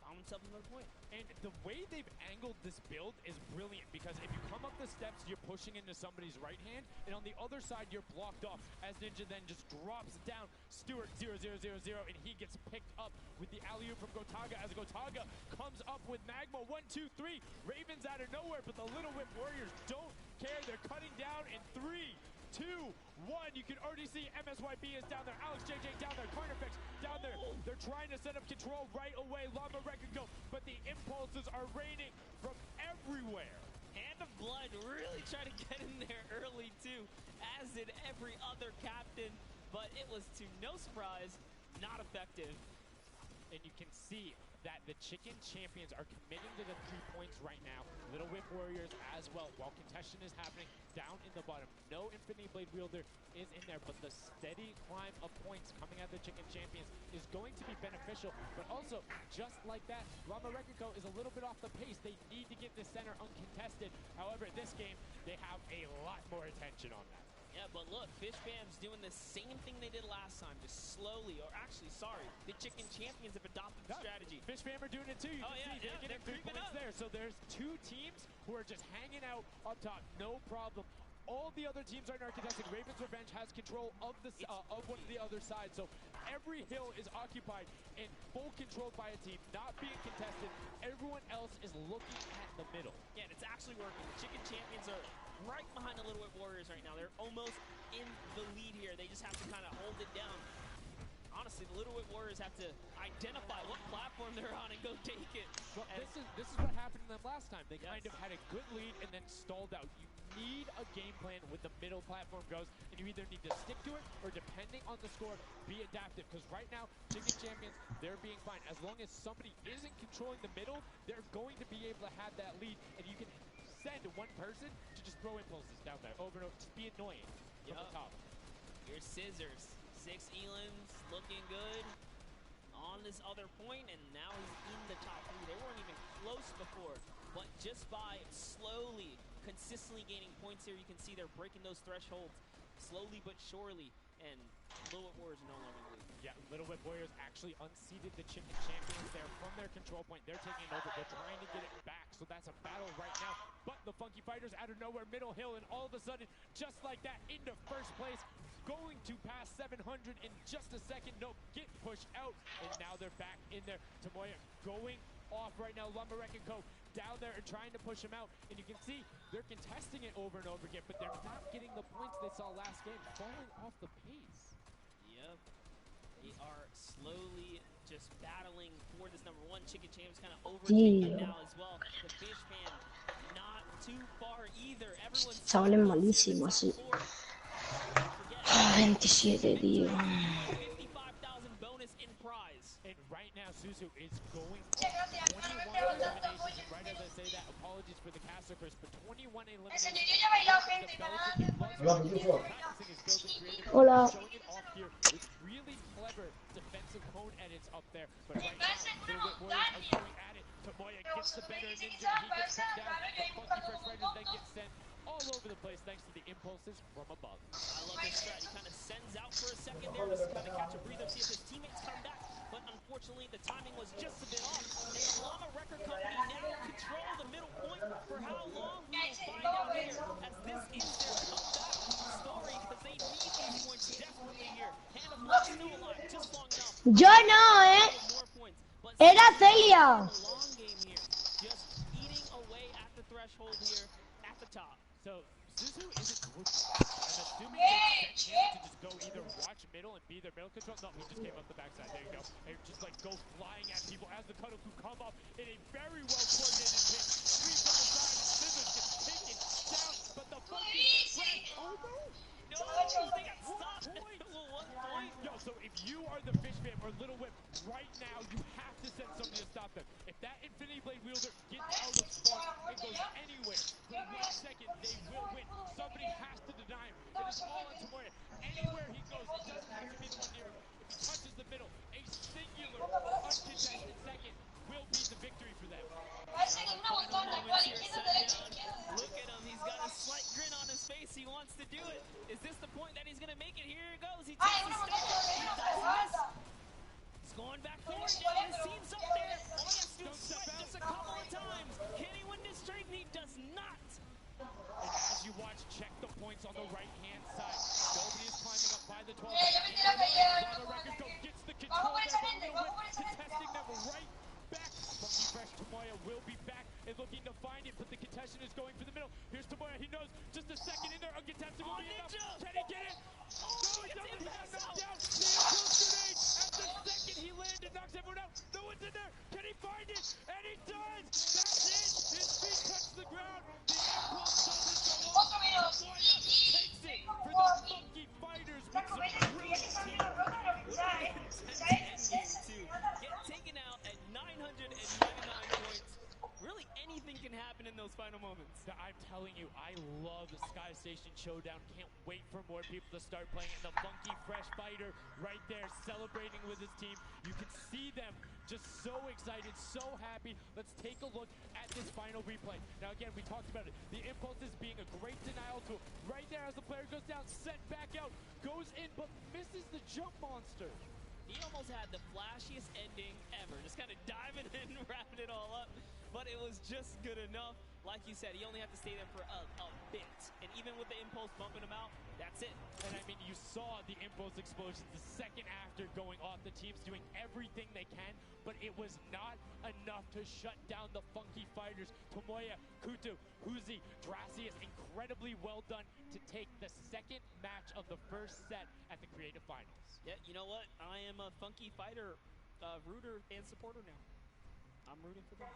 found himself another point. And the way they've angled this build is brilliant, because if you come up the steps, you're pushing into somebody's right hand, and on the other side, you're blocked off, as Ninja then just drops down Stewart 0-0-0-0, and he gets picked up with the alley-oop from Gotaga, as Gotaga comes up with Magma. 1-2-3, Ravens out of nowhere, but the Little Whip Warriors don't care. They're cutting down in 3, 2, 1. You can already see MSYB is down there. Alex JJ down there. Carnifex down there. They're trying to set up control right away. Llama Record go, but the impulses are raining from everywhere. Hand of Blood really trying to get in there early too, as did every other captain, but it was to no surprise, not effective. And you can see that the Chicken Champions are committing to the 3 points right now. Little Whip Warriors as well, while contention is happening down in the bottom. No Infinity Blade Wielder is in there, but the steady climb of points coming out of the Chicken Champions is going to be beneficial. But also, just like that, Llama Record Co. is a little bit off the pace. They need to get the center uncontested. However, this game, they have a lot more attention on that. Yeah, but look, Fish Fam's doing the same thing they did last time, just slowly, or actually, sorry, the Chicken Champions have adopted the strategy. Fish Fam are doing it too. You can see they're getting 3 points there. So there's 2 teams who are just hanging out up top, no problem. All the other teams are not contesting. Raven's Revenge has control of the of one of the other side, so every hill is occupied and full controlled by a team, not being contested. Everyone else is looking at the middle. Yeah, and it's actually working. The Chicken Champions are right behind the Little Whip Warriors right now. They're almost in the lead here. They just have to kind of hold it down. Honestly, the Little Whip Warriors have to identify what platform they're on and go take it. Well, this is what happened to them last time. They kind of had a good lead and then stalled out. You need a game plan with the middle platform goes, and you either need to stick to it or, depending on the score, be adaptive. Because right now, Chicken Champions, they're being fine. As long as somebody isn't controlling the middle, they're going to be able to have that lead, and you can send one person to just throw impulses down there over and over. Just be annoying from the top. Here's Scissors. 6 Elans looking good on this other point, and now he's in the top 3. They weren't even close before, but just by slowly, consistently gaining points here, you can see they're breaking those thresholds slowly but surely, and Little Whip Warriors are no longer in the lead. Yeah, Little Whip Warriors actually unseated the Chicken Champions there from their control point. They're taking it over. They're trying to get it back, so that's a battle right now. But the Funky Fighters out of nowhere, middle hill, and all of a sudden, just like that, into first place, going to pass 700 in just a second. Nope, get pushed out, and now they're back in there. Tomoya going off right now. Llama Record Co. down there and trying to push him out, and you can see they're contesting it over and over again, but they're not getting the points they saw last game, falling off the pace. Yep. They are slowly just battling for this number 1. Chicken Champs kind of overtaking now as well. The Fish Fam not too far either. Everyone's chavales malísimos, sí. 27, tío. 55,000 bonus in prize. And right now, Suzu is going off 21 eliminations. And right as I say that, apologies for the caster curse, but 21 eliminations. Hola. Showing it off here with really clever defensive tone edits up there. But right now, Little Whip Warriors are going at it. Tomoya gets the better of Ninja. He gets sent down. The Funky Fresh Fighters then get sent all over the place thanks to the impulses from above. I love this strat. He kind of sends out for a second there to kind of catch a breather, see if his teammates come back. But unfortunately, the timing was just a bit off. And the Llama Record Company now control the middle point. For how long, we will find out here, as this is their comeback story, because they need these points desperately here. Hand of Blood still alive, just long enough. Yo no, Era Celia. Long game here, just eating away at the threshold here at the top. So Suzu isn't grouped. I'm assuming they sent him to just go either watch middle and be their middle control. No, he just came up the backside. There you go. And just like go flying at people as the Kadoku come up in a very well coordinated pick. Sweep from the side and Scissors gets taken down, but the Funky Fresh. Oh no! No, they got stopped. One point. Yo, so if you are the Fish Fam or Little Whip right now, you have to send somebody to stop them. If that Infinity Blade wielder gets out of spawn and goes anywhere for 1 second, they will win. Somebody has to deny him. It is all on Tomoya. Anywhere he goes, it doesn't have to be the one near him. If he touches the middle, a singular, uncontested second will be the victory for them. Look at him, he's got a slight grin on his face. He wants to do it. Is this the point that he's going to make it? Here it goes. He takes the step. He does miss. He's going back forward. His team's up there. All he has to do is sweat just a couple of times. Can he win this straight? He does not. And as you watch, check the points on the right-hand side. Nobody is climbing up by the 12. Llama Record Go gets the control there, but Little Whip contesting them right back. Funky Fresh Tomoya will be back and looking to find it, but the contestant is going for the middle. Here's Tomoya. He knows just a second in there. Uncontested will be enough. Can he get it? Oh, it doesn't. He got knocked down. The impulse grenade at the second he landed knocks everyone out. No one's in there. Can he find it? And he does. That's it. His feet touch the ground. The impulse doesn't go off. Tomoya takes it for the Funky Fighters with some brilliant teamwork. Get taken out at 999 points. Really, anything can happen in those final moments. I'm telling you, I love the Sky Station Showdown. Can't wait for more people to start playing. And the Funky Fresh Fighter right there celebrating with his team. You can see them just so excited, so happy. Let's take a look at this final replay. Now again, we talked about it. The impulses being a great denial tool. Right there as the player goes down, sent back out, goes in, but misses the jump monster. He almost had the flashiest ending ever. Just kind of diving in and wrapping it all up. But it was just good enough. Like you said, he only had to stay there for a bit. And even with the impulse bumping him out, that's it. And I mean, you saw the impulse explosions the second after going off. The team's doing everything they can, but it was not enough to shut down the Funky Fighters. Tomoya, Kutu, Huzi, Dracius, incredibly well done to take the second match of the first set at the Creative Finals. Yeah, you know what? I am a Funky Fighter rooter and supporter now. I'm rooting for them.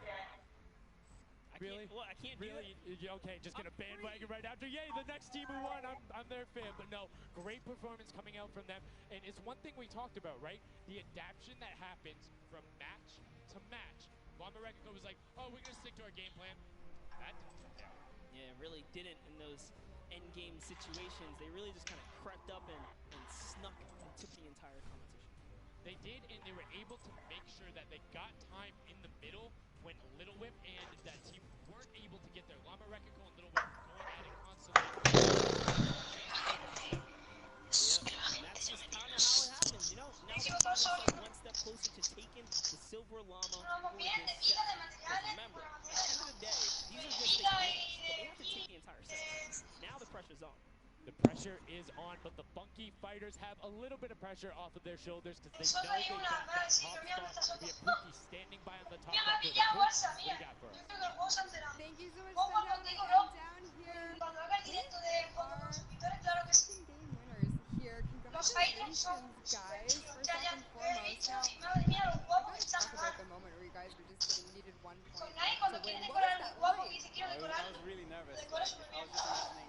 Really? Well, I can't really? do it. Okay, just gonna bandwagon right after. Yay, the next team who won. I'm their fan. But no, great performance coming out from them. And it's one thing we talked about, right? The adaptation that happens from match to match. Llama Record was like, oh, we're gonna stick to our game plan. That didn't turn out. Yeah, it really didn't in those end game situations. They really just kind of crept up and snuck and took the entire competition. They did, and they were able to make sure that they got time in the middle when Little Whip and that team weren't able to get their Llama Record Go and Little Whip going at it constantly. Yeah, and that's just kind of how it happens, you know? Now they're like one step closer to taking the Silver Llama for this set. Because remember, at the end of the day, these are just the games, but they have to take the entire set. Now the pressure's on. The pressure is on, but the Funky Fighters have a little bit of pressure off of their shoulders because they know they got that top spot. We have Pookie standing by on the top left. What do you got for us? Thank you so much, Sundown. Down here, we are 15 game winners here. Congratulations, guys, first and foremost. Now, I gotta talk about the moment where you guys were just getting needed 1 point to win. What was that like? I was really nervous. I was just imagining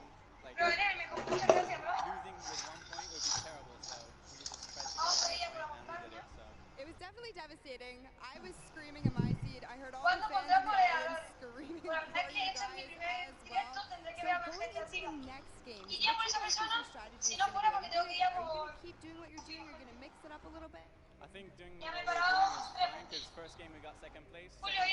losing with 1 point would be terrible, so we just tried to get 1 point and we did it, so. It was definitely devastating. I was screaming in my seat. I heard all the fans in the audience screaming for you guys as well. So going into the next game, what's your strategy going to be? Are you going to keep doing what you're doing? You're going to mix it up a little bit? I think doing what we're doing is fine because first game we got second place. So, yeah,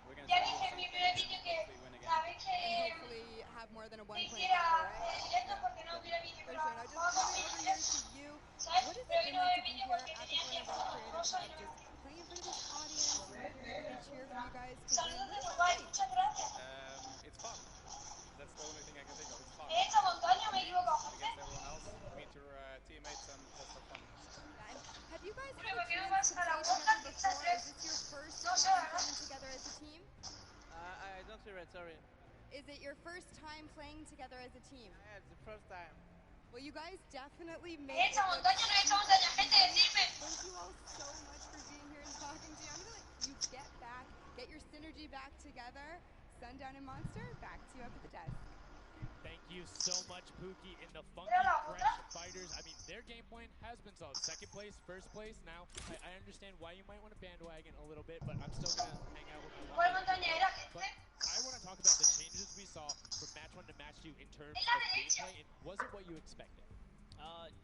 we're gonna try to do the same thing and hopefully win again. And hopefully have more than a 1 point buffer, right? Yeah, definitely. For sure. Now just moving over here to you. What has it been like to be here at the Fortnite World Creative Cup, just playing in front of this audience and hearing everybody cheer for you guys to win? What is that like? It's fun. That's the only thing I can think of. It's fun. Against everyone else, meet your teammates, and just have fun. Yeah, and have you guys had a chance to play together before? Is this your first time playing together as a team? I don't hear it, sorry. Is it your first time playing together as a team? Yeah, it's the first time. Well, you guys definitely made it look Thank you all so much for being here and talking to you. I'm going to let you get back, get your synergy back together. Sundown and Monster, back to you up at the desk. Thank you so much, Pookie. In the Funky Fresh Fighters, I mean, their game plan has been solid. Second place, first place. Now, I understand why you might want to bandwagon a little bit, but I'm still going to hang out with you. But I want to talk about the changes we saw from match 1 to match 2 in terms of gameplay, and was it what you expected?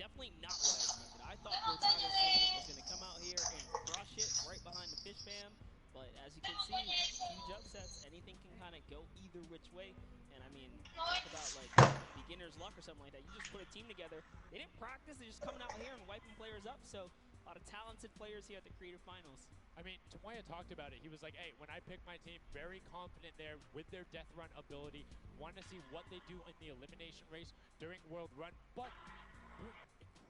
Definitely not what I expected. I thought Gotaga's team was going to come out here and crush it right behind the Fish Fam. But as you can see, huge upsets, anything can kind of go either which way. And I mean, talk about like beginner's luck or something like that. You just put a team together. They didn't practice, they're just coming out here and wiping players up. So a lot of talented players here at the Creative Finals. I mean, Tamoya talked about it. He was like, hey, when I pick my team, very confident there with their death run ability. Want to see what they do in the elimination race during World Run. But doing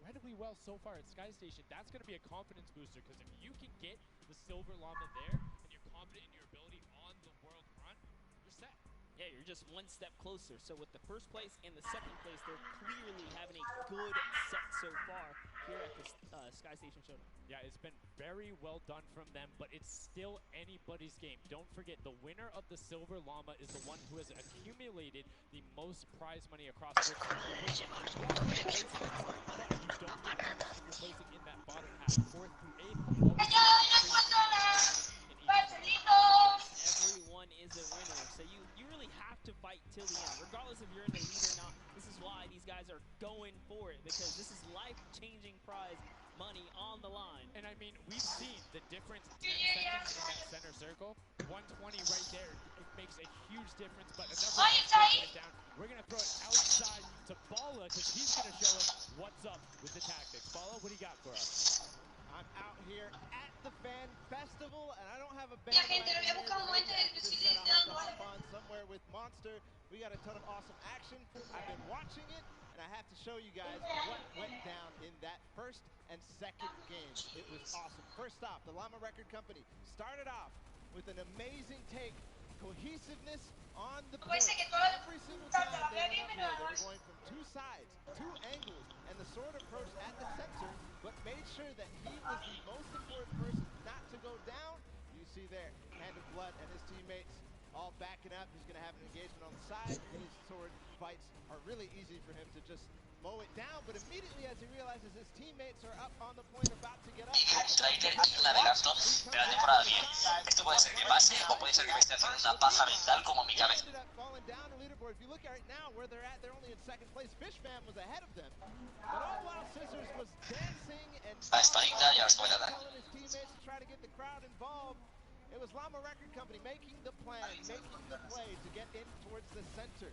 incredibly well so far at Sky Station. That's going to be a confidence booster because if you can get the Silver Llama there and you're confident in your ability on the World Run, you're set. Yeah, you're just one step closer. So with the first place and the second place, they're clearly having a good set so far here at the Sky Station Showdown. Yeah, it's been very well done from them, but it's still anybody's game. Don't forget, the winner of the Silver Llama is the one who has accumulated the most prize money across the board. But you don't get punished if you're placing in that bottom half, 4th through 8th. Everyone is a winner, so you really have to fight till the end, regardless if you're in the lead or not. This is why these guys are going for it, because this is life-changing prize money on the line. And I mean, we've seen the difference 10 seconds in that center circle. 120 right there, it makes a huge difference, but another one down. We're going to throw it outside to Bala, because he's going to show us what's up with the tactics. Bala, what do you got for us? I'm out here at the Fan Festival, and I don't have a band. Somewhere with Monster. We got a ton of awesome action. I've been watching it, and I have to show you guys what went down in that first and second game. It was awesome. First off, the Llama Record Company started off with an amazing take, cohesiveness on the point. Every single time they went up here, they were going from 2 sides, 2 angles, and the sword approach at the center, but made sure that he was the most important person not to go down. You see there, Hand of Blood and his teammates all backing up. He's going to have an engagement on the side. His sword fights are really easy for him to just mow it down, but immediately as he realizes his teammates are up on the point about to get up. Strider y una de Gustan, pero la temporada bien. Esto puede ser que pase o puede ser que me esté haciendo una paja mental como mi cabeza. Falling down the leaderboard. If you look at right now where they're at, they're only in second place. Fish Fam was ahead of them. But all while Scissors was dancing and telling his teammates to try to get the crowd involved. It was Llama Record Company making the plan, making the play to get in towards the center.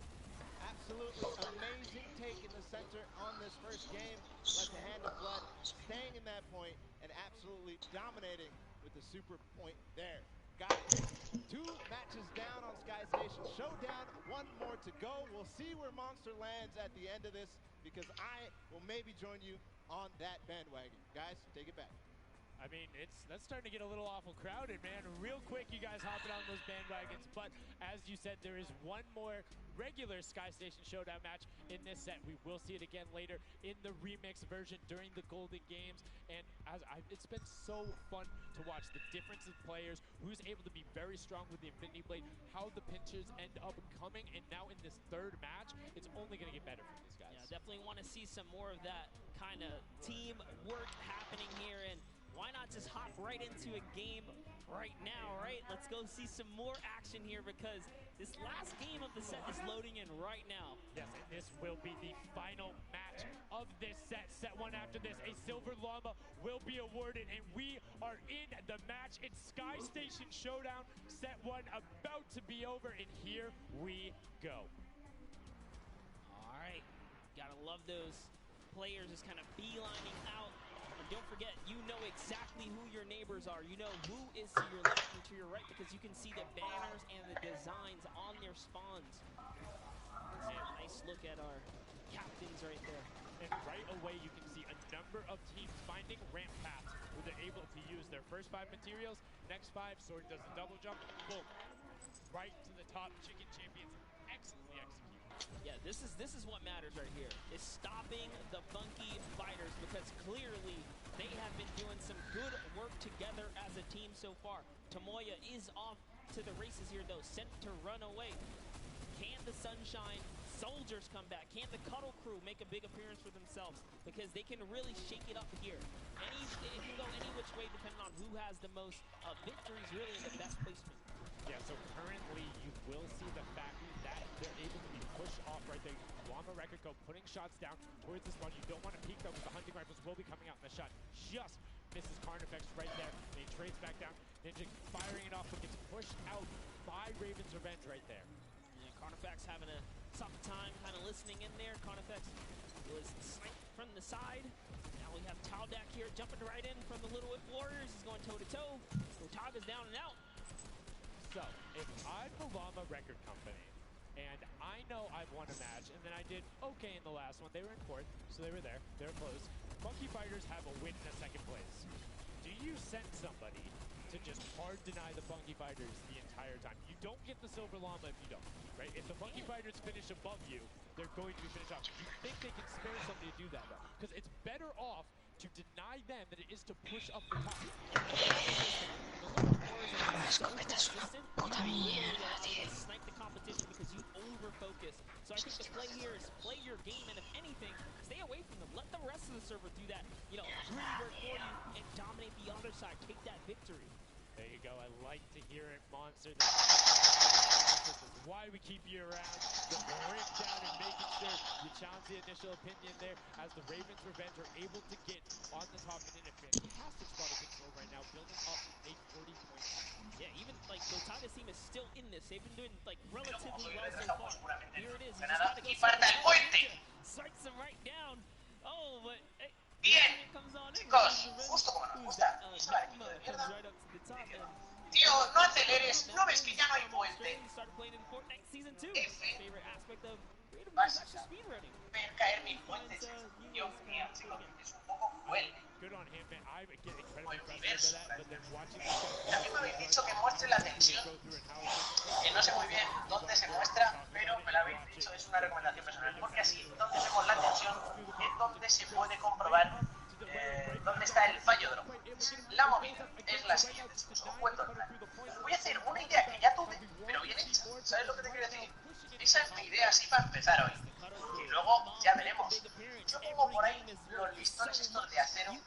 Absolutely amazing take in the center on this first game. Led to Hand of Blood staying in that point and absolutely dominating with the super point there. Got it. 2 matches down on Sky Station Showdown. 1 more to go. We'll see where Monster lands at the end of this, because I will maybe join you on that bandwagon. Guys, take it back. I mean, that's starting to get a little awful crowded, man. Real quick, you guys hopping on those bandwagons. But as you said, there is 1 more regular Sky Station Showdown match in this set. We will see it again later in the remix version during the Golden Games. And it's been so fun to watch the difference in players, who's able to be very strong with the Infinity Blade, how the pinches end up coming. And now in this 3rd match, it's only going to get better for these guys. Yeah, definitely want to see some more of that kind of team work happening here. And why not just hop right into a game right now, right? Let's go see some more action here, because this last game of the set is loading in right now. Yes, and this will be the final match of this set. Set 1 after this, a Silver Llama be awarded, and we are in the match. It's Sky Station Showdown, set 1 about to be over, and here we go. All right, gotta love those players just kind of beelining out. And don't forget, you know exactly who your neighbors are. You know who is to your left and to your right because you can see the banners and the designs on their spawns. And a nice look at our captains right there. And right away, you can see a number of teams finding ramp paths where they're able to use their first 5 materials. Next 5, Sword does the double jump, boom, right to the top. Chicken Champions excellently executed. Yeah, this is what matters right here. Is stopping the Funky Fighters because clearly they have been doing some good work together as a team so far. Tomoya is off to the races here though, sent to run away. Can the Sunshine Soldiers come back? Can the Cuddle Crew make a big appearance for themselves? Because they can really shake it up here. It can go any which way depending on who has the most victories really in the best placement. Yeah, so currently you will see the fact that they're able to be pushed off right there. Llama Record Go putting shots down towards the spawn. You don't want to peek though because the hunting rifles will be coming out in the shot. Just misses Carnifex right there. And he trades back down. Ninja firing it off but gets pushed out by Raven's Revenge right there. Yeah, Carnifex having a tough time kind of listening in there. Carnifex was sniped from the side. Now we have Taldak here jumping right in from the Little Whip Warriors. He's going toe-to-toe. Otaga's down and out. So, if I'm the Llama Record Company, and I know I've won a match, and then I did okay in the last one, they were in 4th, so they were there, they were close. Funky Fighters have a win in a 2nd place. Do you send somebody to just hard deny the Funky Fighters the entire time? You don't get the Silver Llama if you don't, right? If the Funky Fighters finish above you, they're going to be finished off. You think they can spare somebody to do that, though? Because it's better off to deny them than it is to push up the top. Snipe the competition because you over-focus. So I think the play here is play your game, and if anything, stay away from them. Let the rest of the server do that. You know, really work for you and dominate the other side. Take that victory. There you go. I like to hear it, Monster. This is why we keep you around. The breakdown and making sure you challenge the initial opinion there as the Ravens Revenge are able to get on the top and in a fantastic spot of control right now, building up a 40-point lead. Yeah, even like Otaga's team is still in this. They've been doing like relatively well so far. Here it is. He's just got to go strikes him right down. Oh, but hey, Bien, comes on chicos, justo como nos gusta. Comes right up to the top and Tío, no aceleres, no ves que ya no hay puente. started playing in Fortnite Season 2. Favorite aspect of creative Vas a speedrunning. ver caer mis puentes. Dios mío, chicos, es un poco cruel. Good on him, man. I get incredibly frustrated by that, but then watching También me habéis dicho que muestre la tensión. Que no sé muy bien dónde se muestra, pero me lo habéis dicho, es una recomendación personal. Porque así, entonces vemos la tensión, es donde se puede comprobar dónde está el fallo drop. La movida es la siguiente, chicos, os cuento el plan. Os voy a hacer una idea que ya tuve, pero bien hecha. ¿Sabes lo que te quiero decir? Esa es mi idea así para empezar hoy. Y luego ya veremos. Yo pongo por ahí los listones estos de acero.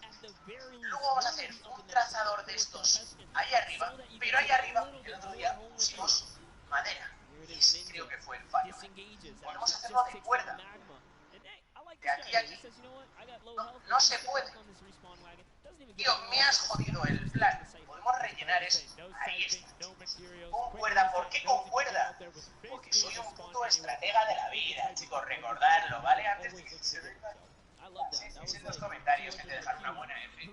Luego vamos a hacer un trazador de estos ahí arriba. Pero ahí arriba, el otro día pusimos madera. Y ese creo que fue el fallo. Podemos hacerlo de cuerda. De aquí a aquí. No se puede. Tío, me has jodido el plan. Podemos rellenar esto. Ahí está. Con cuerda. ¿Por qué con cuerda? Porque soy un puto estratega de la vida, chicos. Recordadlo, ¿vale? Antes de que se venga. Sí, en los comentarios que te dejan una buena F. Ese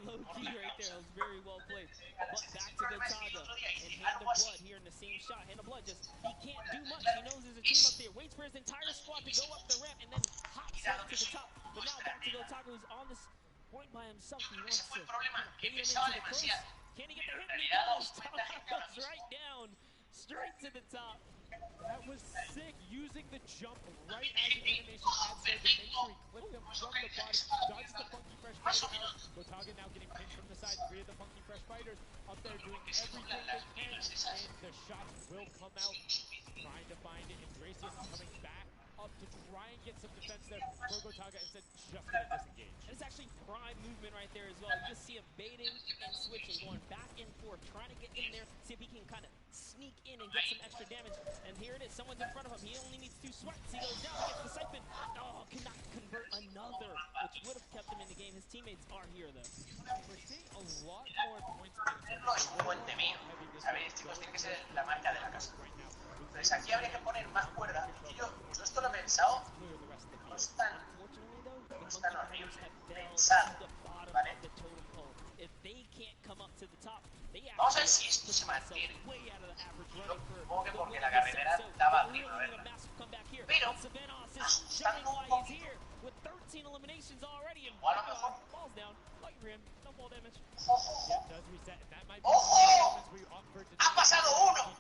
fue el problema, que pesaba demasiado. Pero en realidad daos cuenta, gente, ahora mismo. Straight to the top. That was sick, using the jump right as the animation had said to make sure he clipped him from the bottom, dodges the Funky Fresh Fighters. Gotaga now getting pinched from the side, 3 of the Funky Fresh Fighters up there doing everything they can, and the shots will come out, trying to find it, and Dracius coming back up to try and get some defense there for Gotaga, instead just gonna disengage. And it's actually prime movement right there as well. You just see him baiting and switching, going back and forth, trying to get in there, see if he can kind of sneak in and get some extra damage. And here it is, someone's in front of him. He only needs 2 swipes. He goes down, gets the siphon. Oh, cannot convert another, which would have kept him in the game. His his teammates are here, though. Ponerlo es un puente mío. ¿Sabéis, chicos? Tiene que ser la marca de la casa. Entonces aquí habría que poner más cuerda. Y yo esto lo he pensado. No es tan horrible. Pensado. ¿Vale? Vamos a ver si esto se mantiene. Yo supongo que porque la carretera daba prima, ¿verdad? Pero, ajustando un poquito, igual a lo mejor. ¡Ojo! ¡Ojo! ¡Ha pasado uno!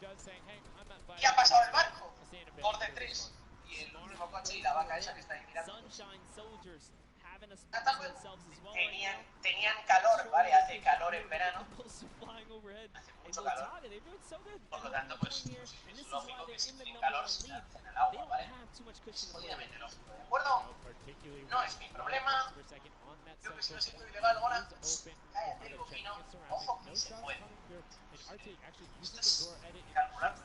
Y ha pasado el barco. Por de 3. Y el último coche y la vaca esa que está ahí mirando. Tenían calor, ¿vale? Hace calor en verano. Hace mucho calor. Por lo tanto, pues es lógico que si tienen calor se lancen al agua, ¿vale? Es obviamente lógico, ¿de acuerdo? No es mi problema. Yo que si me siento ilegal ahora, cállate el bocino. Ojo que se puede. Esto es calcular.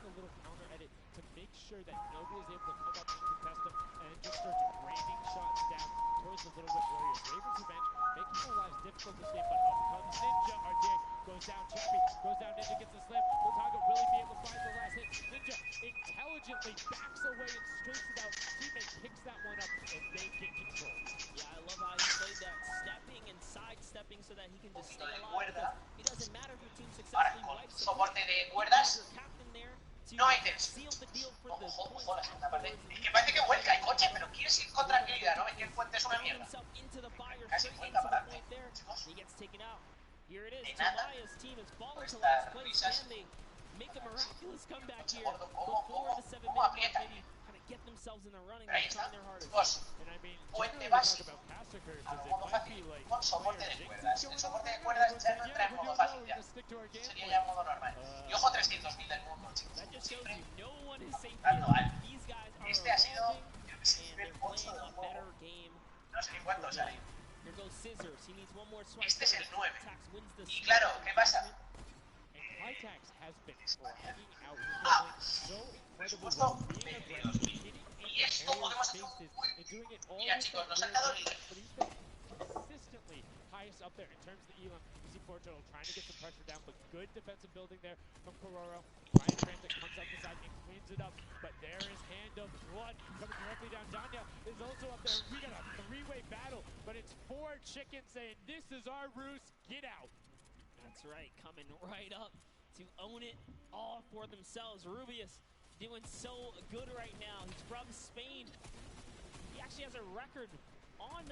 Goes down Chappie, goes down Ninja, gets the slam. Will Tonga really be able to find the last hit? Ninja intelligently backs away and straights it out. Teammate picks that one up and they get control. Yeah, I love how he played that, stepping and sidestepping so that he can just stay alive. It doesn't matter if your team successfully wipes the soporte de cuerdas. No hay tensión. Ojo, la segunda parte. Es que parece que vuelca el coche, pero quieres ir con tranquilidad, ¿no? Es que el puente es una mierda. Casi vuelca para adelante, chicos. De nada. Por estas risas. ¿Cómo aprieta? Pero ahí está, chicos. Puente básico. A modo fácil. Con soporte de cuerdas. El soporte de cuerdas ya no entra en modo fácil ya. Sería ya modo normal. Y ojo 300.000 del mundo, chicos. Siempre dando alto. Este ha sido, yo que sé, nivel 8 del juego. No sé ni cuánto sale. Este es el 9. Y claro, ¿qué pasa? Presupuesto 22.000. Y esto podemos hacer un buen. Mira, chicos, nos han dado el highest up there in terms of the Elam. You see Porto trying to get some pressure down, but good defensive building there from Cororo. Ryan Transit comes up the side and cleans it up, but there is Hand of Blood coming directly down. Danya is also up there. We got a three-way battle, but it's 4 chickens saying, this is our roost, get out. That's right, coming right up to own it all for themselves. Rubius doing so good right now. He's from Spain. He actually has a record on,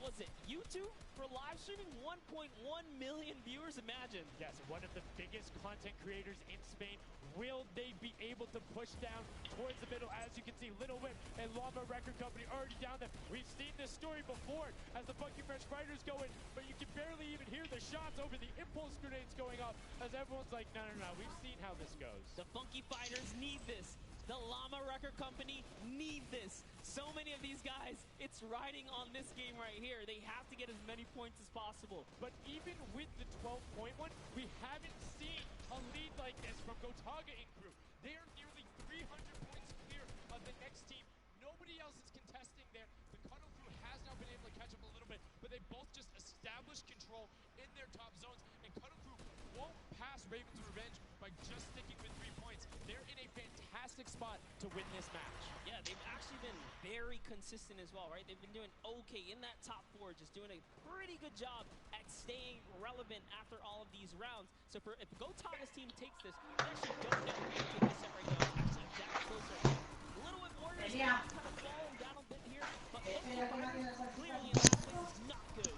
was it YouTube for live streaming? 1.1 million viewers, imagine. Yes, one of the biggest content creators in Spain. Will they be able to push down towards the middle? As you can see, Little Whip and Llama Record Company already down there. We've seen this story before as the Funky Fresh Fighters go in, but you can barely even hear the shots over the impulse grenades going off as everyone's like, no, we've seen how this goes. The Funky Fighters need this. The Llama Record Company need this. So many of these guys, it's riding on this game right here. They have to get as many points as possible. But even with the 12-point one, we haven't seen a lead like this from Gotaga and crew. They are nearly 300 points clear of the next team. Nobody else is contesting there. The Cuddle crew has now been able to catch up a little bit, but they both just established control in their top zones. And Cuddle crew won't pass Raven's Revenge by just sticking with 3 points. They're in a fantastic spot to win this match. Yeah, they've actually been very consistent as well, right? They've been doing okay in that top 4, just doing a pretty good job at staying relevant after all of these rounds. So if Gotaga's team takes this, they actually don't know who to this right now. Actually, that close right now. Little Whip Warriors kind of falling down a bit here, but clearly in that place is not good.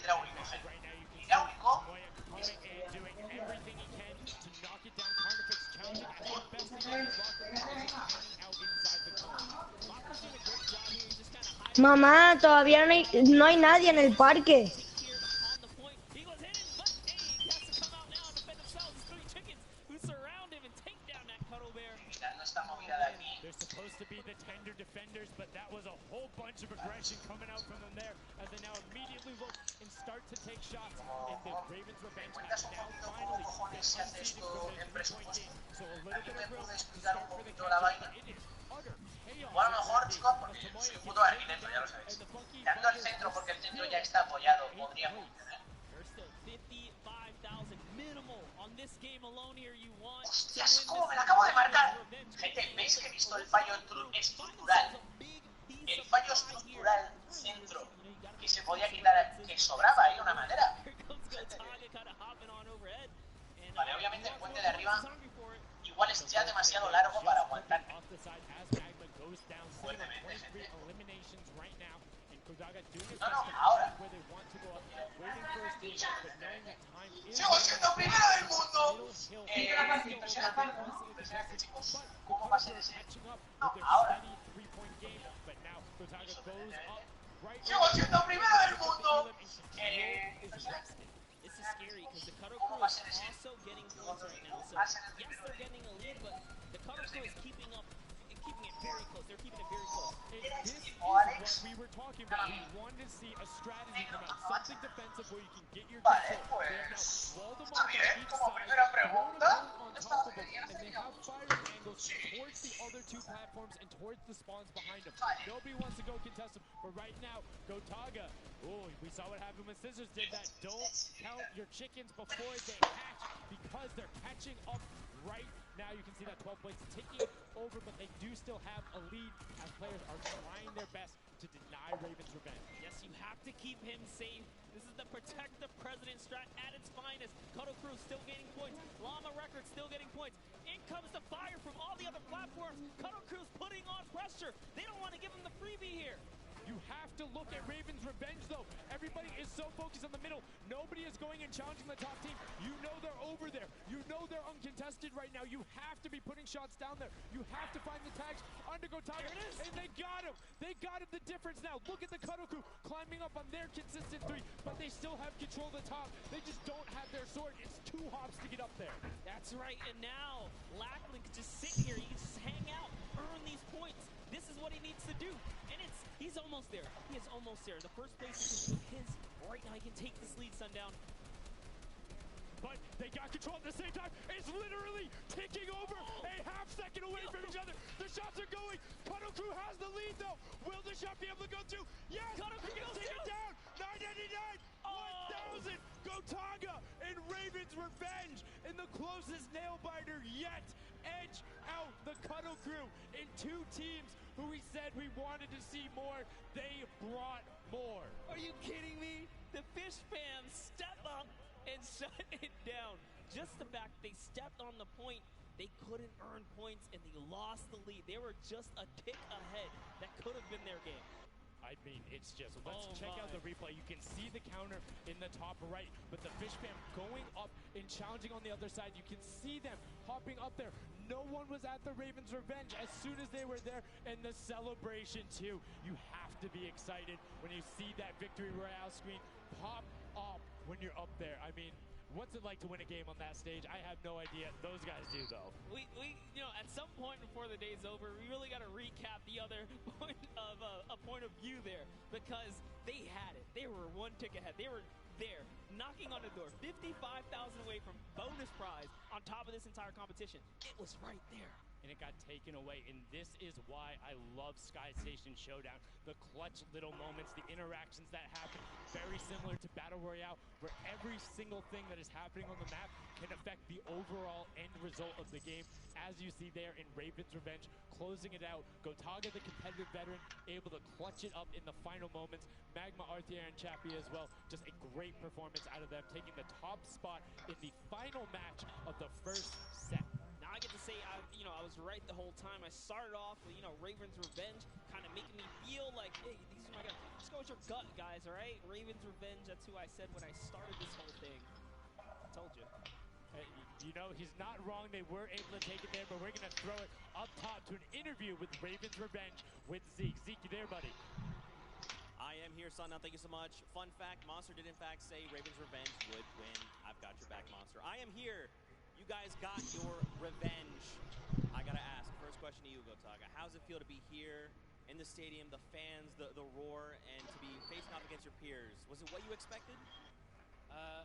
Hidráulico, right now you can hidráulico. Coming and doing everything he can to knock it down. Carnifex challenging at the best he can. Locker is hanging out inside the cone. Locker's doing a great job here. He's just kind of hiding. Mamá, todavía no hay nadie en el parque. They're supposed to be the tender defenders, but that was a whole bunch of aggression coming out from them there as they now immediately look and start to take shots in the Ravens Revenge match. Now finally, they're unseated from their 3-point game. So a little bit of room to start for the catch, but it is utter chaos. O a lo mejor, chicos, porque soy un puto arquitecto, ya lo sabéis. Dando al centro porque el centro ya está apoyado ¡Hostias, cómo me la acabo de marcar! Gente, ¿veis que he visto el fallo estructural? El fallo estructural centro que se podía quitar, que sobraba ahí una madera. Vale, obviamente el puente de arriba igual es ya demasiado largo para aguantar. Fuertemente, gente. No, no, ahora. ¡Sigo siendo primero del mundo! Impresionante, impresionante, chicos. ¿Cómo va a ser ese? No, ahora. ¡Sigo siendo primero del mundo! Impresionante. ¿Cómo va a ser ese? Va a ser el primero del mundo. Vale, pues está bien, como primera pregunta, está bastante bien este video. Nobody wants to go contest him, but right now, Gotaga, oh, we saw what happened when Scissors did that. Don't count your chickens before they hatch, because they're catching up right now. You can see that 12 plates taking over, but they do still have a lead as players are trying their best to deny Raven's revenge. Yes, you have to keep him safe. This is the protect the president strat at its finest. Cuddle Crew still gaining points. Llama Records still getting points. In comes the fire from all the other platforms. Cuddle Crew's putting on pressure. They don't want to give him the freebie here. You have to look at Raven's revenge, though. Everybody is so focused on the middle. Nobody is going and challenging the top team. You know they're over there. You know they're uncontested right now. You have to be putting shots down there. You have to find the tags under Gotaga. And they got him. They got him the difference now. Look at the Cuddle Crew climbing up on their consistent three, but they still have control of the top. They just don't have their sword. It's 2 hops to get up there. That's right. And now, Lackland can just sit here. He can just hang out, earn these points. This is what he needs to do. And he's almost there. He is almost there. The first place is his. Right now he can take this lead, Sundown. But they got control at the same time. It's literally ticking over a half second away from each other. The shots are going. Cuddle Crew has the lead, though. Will the shot be able to go through? Yes! Cuddle Crew can take it down. 999. 1,000. Gotaga and Raven's revenge in the closest nail biter yet. Edge out the Cuddle Crew in 2 teams who we said we wanted to see more. They brought more. Are you kidding me? The Fish fam step up and shut it down. Just the fact they stepped on the point, they couldn't earn points and they lost the lead. They were just a tick ahead. That could have been their game. I mean, it's just, let's check out the replay. You can see the counter in the top right, but the Fish fam going up and challenging on the other side. You can see them hopping up there. No one was at the Ravens' revenge as soon as they were there, and the celebration too. You have to be excited when you see that victory royale screen pop up when you're up there. I mean, what's it like to win a game on that stage? I have no idea. Those guys do, though. We you know, at some point before the day's over, we really got to recap the other point of a point of view there, because they had it. They were 1 tick ahead. They were there, knocking on the door, 55,000 away from bonus prize on top of this entire competition. It was right there. And it got taken away, and this is why I love Sky Station Showdown. The clutch little moments, the interactions that happen, very similar to Battle Royale, where every single thing that is happening on the map can affect the overall end result of the game. As you see there in Raven's Revenge, closing it out. Gotaga, the competitive veteran, able to clutch it up in the final moments. Magma, Arthier, and Chappie as well. Just a great performance out of them, taking the top spot in the final match of the first set. Now I get to say, I was right the whole time. I started off with, Raven's Revenge, kind of making me feel like, hey, these are my guys. Just go with your gut, guys, all right? Raven's Revenge, that's who I said when I started this whole thing. I told you. You know, he's not wrong. They were able to take it there, but we're going to throw it up top to an interview with Raven's Revenge with Zeke. Zeke, you there, buddy? I am here, Sundown. Thank you so much. Fun fact, Monster did in fact say Raven's Revenge would win. I've got your back, Monster. I am here. You guys got your revenge. I gotta ask, first question to you, Gotaga. How does it feel to be here in the stadium, the fans, the roar, and to be facing off against your peers? Was it what you expected?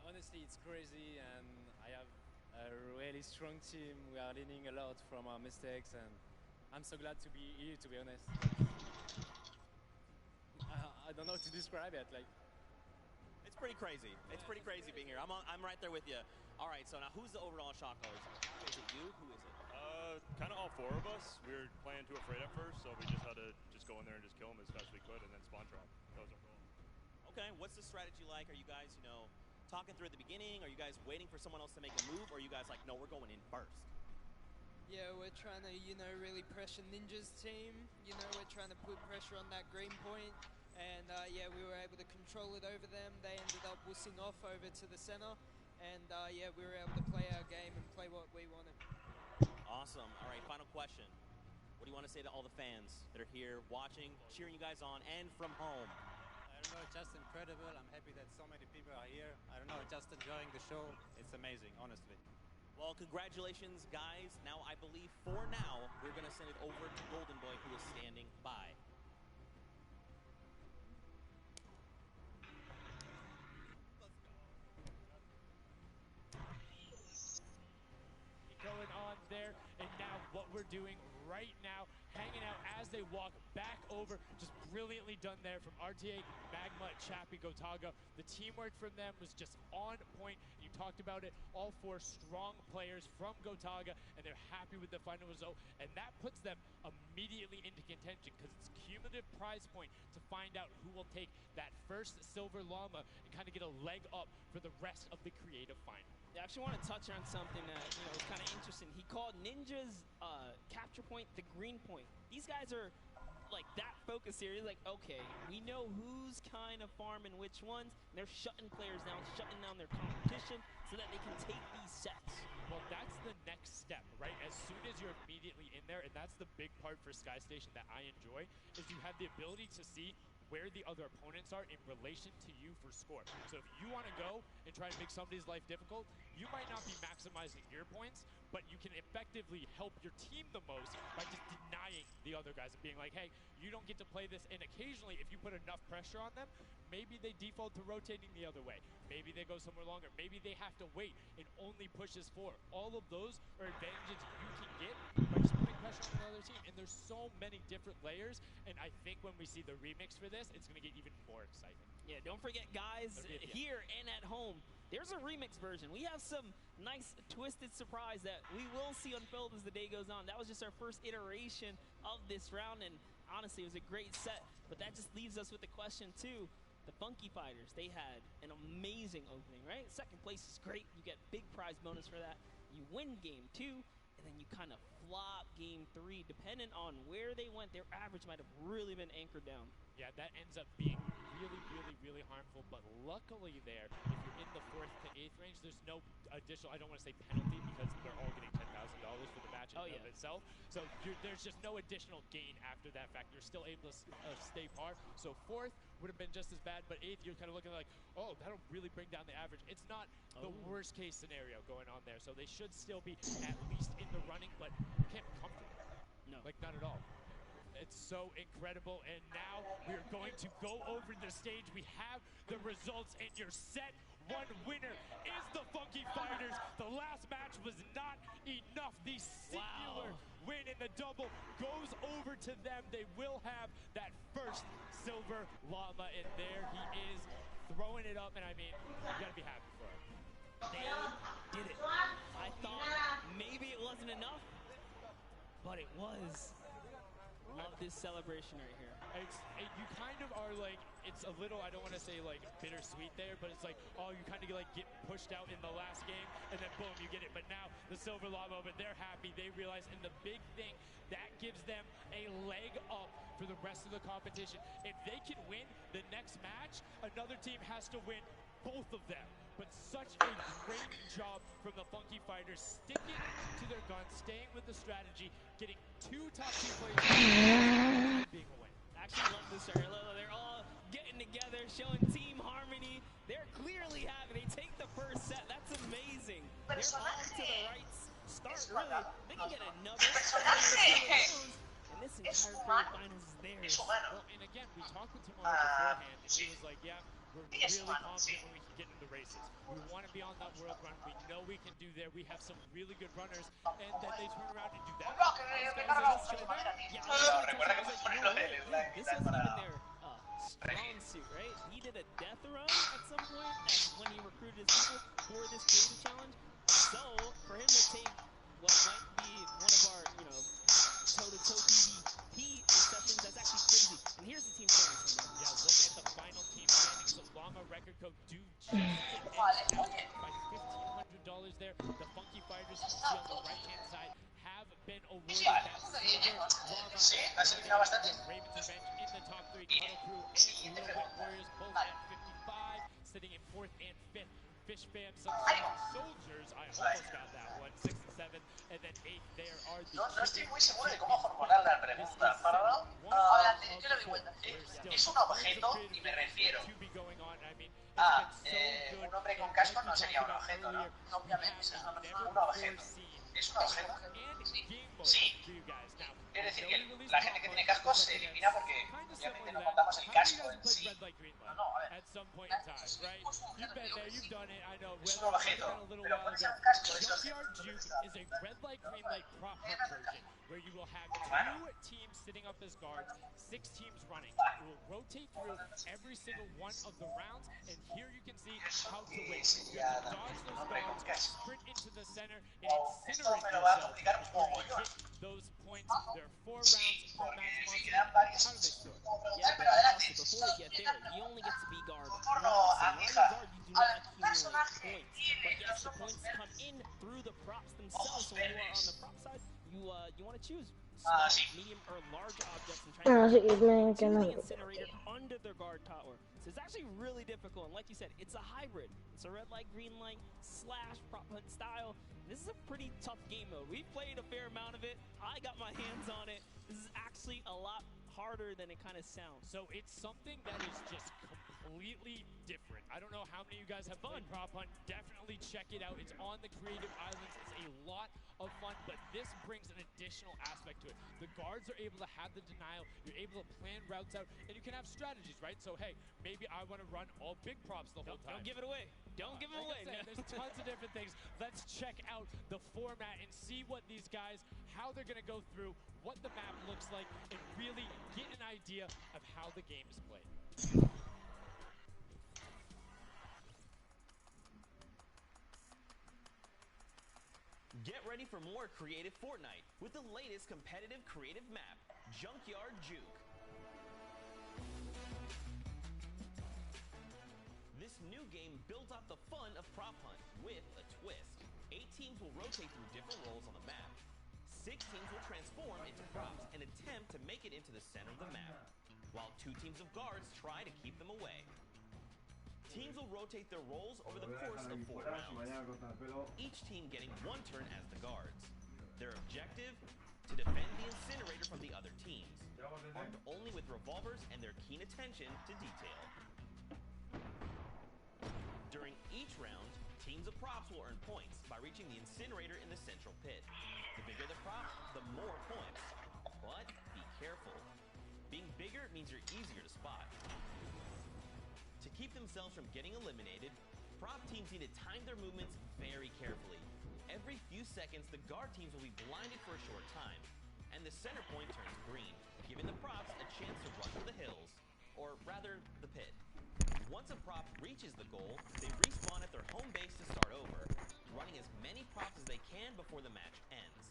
Honestly, it's crazy, and I have a really strong team. We are learning a lot from our mistakes, and I'm so glad to be here, to be honest. I don't know how to describe it. Like, it's pretty crazy. It's pretty crazy being here. I'm right there with you. All right, so now who's the overall shot callers? Is it you? Who is it? Kind of all four of us. We were playing too afraid at first, so we just had to just go in there and just kill them as fast as we could, and then spawn trap. That was our goal. Okay, what's the strategy like? Are you guys, you know, talking through at the beginning? Are you guys waiting for someone else to make a move? Or are you guys like, no, we're going in first? Yeah, we're trying to, you know, really pressure Ninja's team. You know, we're trying to put pressure on that green point. And yeah, we were able to control it over them. They ended up wussing off over to the center. And yeah, we were able to play our game and play what we wanted. Awesome. All right, final question. What do you want to say to all the fans that are here watching, cheering you guys on, and from home? I don't know, just incredible. I'm happy that so many people are here. I don't know, just enjoying the show. It's amazing, honestly. Well, congratulations, guys. Now, I believe for now, we're going to send it over to Golden Boy, who is standing by. Going on there, and now what we're doing right now, hanging out as they walk back over, just brilliantly done there from RTA, Magma, Chappie, Gotaga. The teamwork from them was just on point. You talked about it, all four strong players from Gotaga, and they're happy with the final result, and that puts them immediately into contention because it's cumulative prize point to find out who will take that first Silver Llama and kind of get a leg up for the rest of the creative final. I actually want to touch on something that, you know, is kind of interesting. He called Ninja's capture point the green point. These guys are like that focused here. He's like, okay, we know who's kind of farming which ones. And they're shutting players down, shutting down their competition so that they can take these sets. Well, that's the next step, right? As soon as you're immediately in there, and that's the big part for Sky Station that I enjoy, is you have the ability to see where the other opponents are in relation to you for score. So if you want to go and try to make somebody's life difficult, you might not be maximizing your points, but you can effectively help your team the most by just denying the other guys and being like, hey, you don't get to play this. And occasionally, if you put enough pressure on them, maybe they default to rotating the other way. Maybe they go somewhere longer. Maybe they have to wait and only pushes forward. All of those are advantages you can get by just putting pressure on another team. And there's so many different layers. And I think when we see the remix for this, it's going to get even more exciting. Yeah, don't forget, guys, here and at home, there's a remix version. We have some nice twisted surprise that we will see unfold as the day goes on. That was just our first iteration of this round, and honestly, it was a great set. But that just leaves us with the question, too. The Funky Fighters, they had an amazing opening, right? Second place is great. You get big prize bonus for that. You win game 2, and then you kind of flop game 3. Depending on where they went, their average might have really been anchored down. Yeah, that ends up being really harmful, but luckily there, if you're in the 4th to 8th range, there's no additional, I don't want to say penalty, because they're all getting $10,000 for the match in of itself. So there's just no additional gain after that fact. You're still able to stay par. So 4th would have been just as bad, but 8th, you're kind of looking like, oh, that'll really bring down the average. It's not the worst case scenario going on there, so they should still be at least in the running, but you can't be comfortable. No. Like, not at all. It's so incredible, and now we're going to go over the stage. We have the results, and your set 1 winner is the Funky Fighters. The last match was not enough. The singular win in the double goes over to them. They will have that first Silver Llama, and there he is throwing it up, and I mean, you gotta be happy for him. They did it. I thought maybe it wasn't enough, but it was. Love this celebration right here. You kind of are like, it's a little, I don't want to say like bittersweet there, but it's like, oh, you kind of like get pushed out in the last game, and then boom, you get it. But now the Silver Llama, but they're happy. They realize, and the big thing, that gives them a leg up for the rest of the competition. If they can win the next match, another team has to win both of them. But such a great job from the Funky Fighters, sticking to their guns, staying with the strategy, getting 2 top 2 players and being a win. Actually love this area. They're all getting together, showing team harmony. They're clearly happy. They take the first set. That's amazing. They're off to the right start, really. They can get another and this entire grand finals is theirs. Well, and again, we talked with Timon beforehand, and he was like, yeah, we're really confident when we can get into the races. We want to be on that world run. We know we can do there. We have some really good runners, and then they turn around and do that. This wasn't even their strong suit, right? He did a death run at some point when he recruited his people for this creative challenge. So for him to take what might be one of our, you know, toe-to-toe PvP sessions, that's actually crazy. And here's the team standings from them. Yeah, look at the final team standings. So Llama Record Code do just to edge out by $1,500 there. The Funky Fighters you see on the right-hand side have been awarded that silver. Llama Ravens Revenge in the top 3. Cuddle Crew and Little Whip Warriors both at 55, sitting in 4th and 5th. Fish Fam, Sunshine Soldiers, I almost got that one, 6 and 7, and then 8 there are the... No estoy muy seguro de cómo formular la pregunta. Para adelante, yo le doy vuelta. Es un objeto y me refiero a un hombre con casco no sería un objeto, ¿no? Obviamente, si es una persona, un objeto. ¿Es un objeto? Sí. Quiere decir que la gente que tiene casco se elimina porque obviamente no contamos el casco en sí. No, a ver. Es un objeto, pero puede ser un casco de esos where you will have 2 teams sitting up as guards, 6 teams running. It will rotate through every single one of the rounds, and here you can see how to win. You have to dodge those guards, sprint into the center, and incinerate yourself. If you hit those points, there are 4 rounds per match monster. How do they score? Yeah, but also, before we get there, you only get to be guard once. So while you're guard, you do not accumulate points. But yes, the points come in through the props themselves. So when you are on the prop side, you want to choose small, medium, or large objects and try to get to the incinerator under their guard tower. So it's actually really difficult. And like you said, it's a hybrid. It's a red light, green light / prop hunt style. This is a pretty tough game mode. We've played a fair amount of it. I got my hands on it. This is actually a lot harder than it kind of sounds. So it's something that is just completely different. I don't know how many of you guys have played Prop Hunt. Definitely check it out. It's on the Creative Islands. It's a lot of fun, but this brings an additional aspect to it. The guards are able to have the denial. You're able to plan routes out, and you can have strategies, right? So, hey, maybe I want to run all big props the whole time. Don't give it away. Don't give it away. There's tons of different things. Let's check out the format and see what these guys, how they're going to go through, what the map looks like, and really get an idea of how the game is played. Get ready for more creative Fortnite with the latest competitive creative map, Junkyard Juke. This new game builds off the fun of Prop Hunt with a twist. 8 teams will rotate through different roles on the map. 6 teams will transform into props and attempt to make it into the center of the map, while 2 teams of guards try to keep them away. Teams will rotate their roles over the course of 4 rounds, each team getting 1 turn as the guards. Their objective? To defend the incinerator from the other teams, armed only with revolvers and their keen attention to detail. During each round, teams of props will earn points by reaching the incinerator in the central pit. The bigger the prop, the more points. But be careful. Being bigger means you're easier to spot. To keep themselves from getting eliminated, prop teams need to time their movements very carefully. Every few seconds, the guard teams will be blinded for a short time, and the center point turns green, giving the props a chance to run for the hills, or rather, the pit. Once a prop reaches the goal, they respawn at their home base to start over, running as many props as they can before the match ends.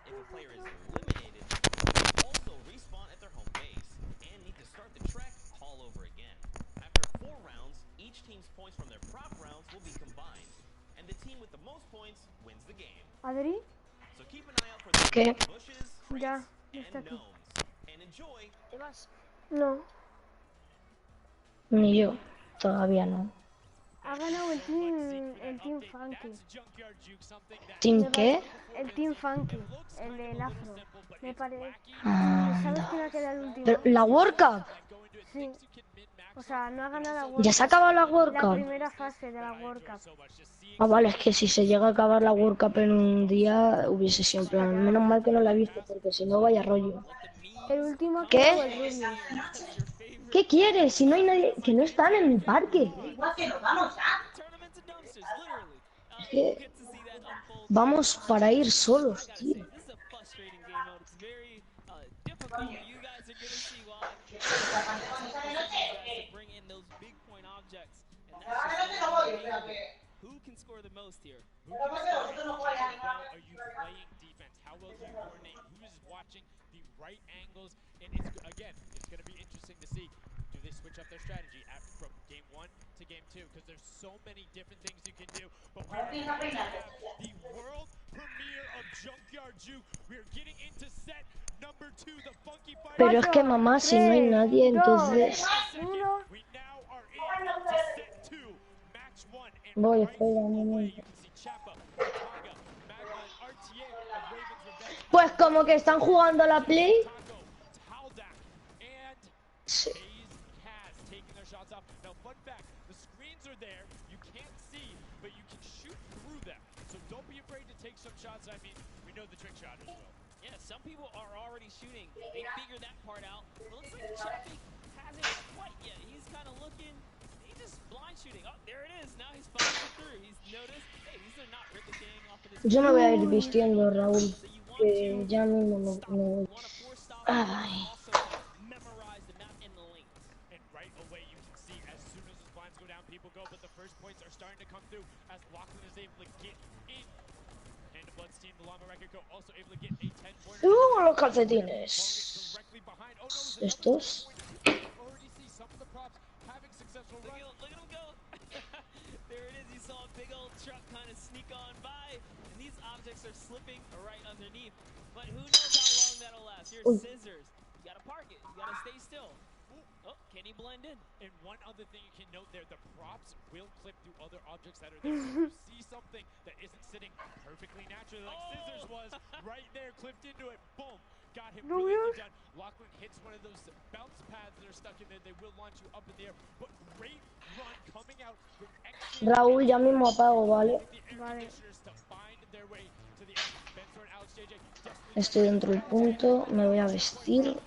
If a player is eliminated, they also respawn at their home base, and need to start the trek all over again. After 4 rounds, each team's points from their prop rounds will be combined, and the team with the most points wins the game. Adri? So keep an eye out for the bushes, Ya, and está aquí. gnomes. And enjoy. ¿Te vas? No. Ni yo, todavía no. Ha ganado el team Funky. ¿Team qué? El team Funky, el del afro. Me parece. Ah, ¿Sabes quién ha quedado el último? pero, ¿la World Cup? Sí. O sea, no ha ganado la World ¿Ya se ha acabado la World La Cup? primera fase de la World Cup. Ah, vale, es que si se llega a acabar la World Cup en un día, hubiese sido en plan, menos mal que no la he visto, porque si no, vaya rollo. El último ha ¿Qué? quedado el Rubio. ¿Qué quieres? Si no hay nadie, que no están en el parque. Es que vamos para ir solos, tío. Who can score score the most here? Who can score and how well are you playing defense? How well do you coordinate? Who is watching the right angles? And it's, again, it's going to be interesting to see. Do they switch up their strategy from game 1 to game 2? Because there's so many different things you can do. But we are going to have the world premiere of Junkyard Juke. We are getting into set number 2, the Funky Fighters. Pero es que mamá, si no hay nadie, entonces... We now are into set 2, match 1. And Voy, right espera un away, momento. you can see Chapa, Kataga, Magma, and RTA of Raven's Revenge. Pues como que están jugando a la Play. Sí. Kaz taking their shots off. Now, fun fact, the screens are there. You can't see, but you can shoot through them. So don't be afraid to take some shots. I mean, we know the trick shotters will. Yeah, some people are already shooting. They figured that part out. It looks like Chappie hasn't quite yet. He's kind of looking. He's just blind shooting. Oh, there it is. Now he's following through. He's noticed. Hey, these are not ricocheting off of this. Yo me voy a ir vistiendo, Raúl, que ya mismo no voy. Ay. People go, but the first points are starting to come through as Lachlan is able to get in. And the Bloods team, the Llama Record Co. also able to get a 10-pointer. Los calcetines. Estos. Already see some of the props having successful runs. Look at him go. There it is. You saw a big old truck kind of sneak on by, and these objects are slipping right underneath. But who knows how long that'll last? Here's scissors. You gotta park it. You gotta stay still. Oh, can he blend in? And one other thing you can note there, the props will clip through other objects that are there. So if you see something that isn't sitting perfectly naturally, like scissors was, right there, clipped into it, boom, got him really done. Lachlan hits one of those bounce pads that are stuck in there. They will launch you up in the air, but great run coming out with extra... Raúl, ya mismo apago, ¿vale? Vale. Estoy dentro del punto, me voy a vestir.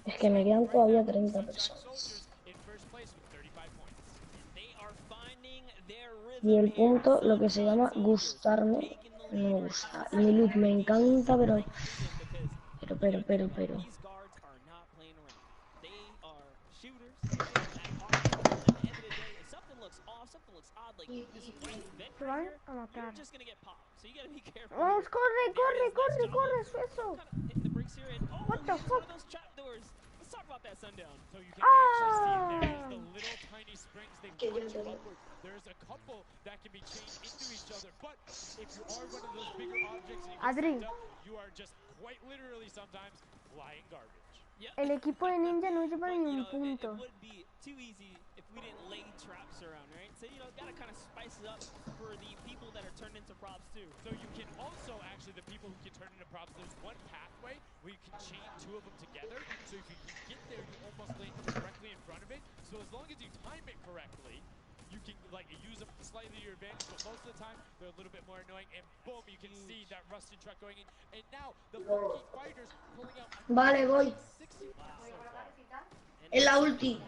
Es que me quedan todavía 30 personas. Y el punto, lo que se llama gustarme, no me gusta. Mi loot me encanta, pero... Se van a matar. Vamos, corre, corre, corre, corre, eso. What the fuck? Ah! Adri, el equipo de ninja no lleva ni un punto. We didn't lay traps around, right? So, you know, gotta kind of spice it up for the people that are turned into props too. So you can also, actually, the people who can turn into props, there's one pathway where you can chain 2 of them together. So if you can get there, you almost lay directly in front of it. So as long as you time it correctly, you can like use them slightly to your advantage, but most of the time they're a little bit more annoying. And boom, you can see that rusted truck going in. And now the Funky Fighters pulling out. Vale, voy. En la ulti.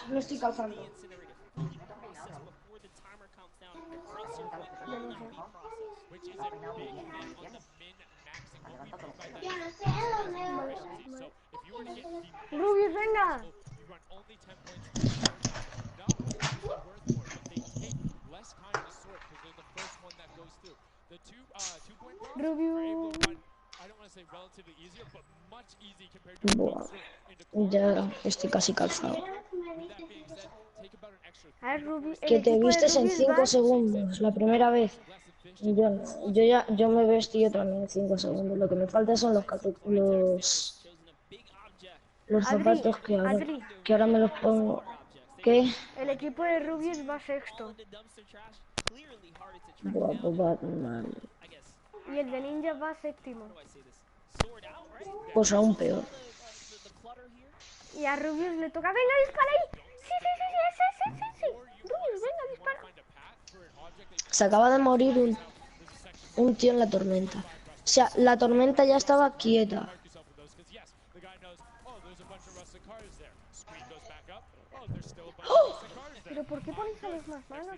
No estoy calzando. Rubius, venga. Rubius. Buah, ya estoy casi calzado. A ver, Rubius, Que te vistes en 5 segundos, la primera vez. Yo me vestí también en 5 segundos. Lo que me falta son los zapatos que ahora me los pongo. ¿Qué? El equipo de Rubius va sexto. Buah, pues va mal. Y el de ninja va séptimo. Pues aún peor. Y a Rubius le toca. ¡Venga, dispara ahí! Sí. Rubius, venga, dispara. Se acaba de morir un tío en la tormenta. O sea, la tormenta ya estaba quieta. ¡Oh! ¿Pero por qué ponéis a los más malos?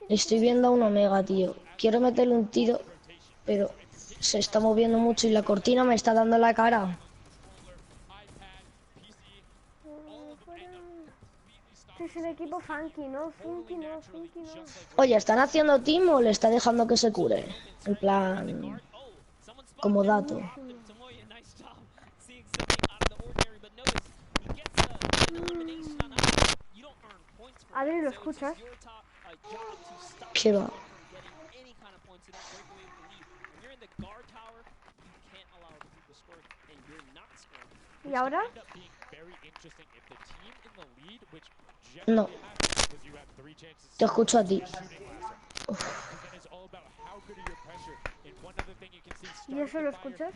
Estoy viendo a un Omega, tío. Quiero meterle un tiro, pero se está moviendo mucho y la cortina me está dando la cara. Este es el equipo funky, no, funky no, funky no. Oye, ¿están haciendo team o le está dejando que se cure? En plan, como dato. Adri, ¿lo escuchas? ¿Qué va? ¿Y ahora? No. Te escucho a ti. ¿Y eso lo escuchas?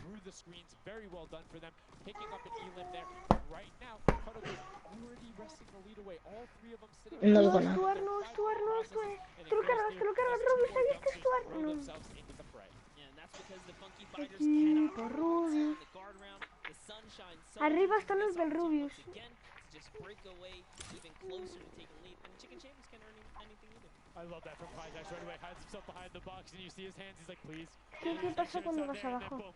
No digo nada. Stuart, no, Stuart, no, Stuart. Tú lo cargas, Rubius, ahí está Stuart. No. Equipo Rubius. Arriba están los del Rubius. ¿Qué pasa cuando vas abajo?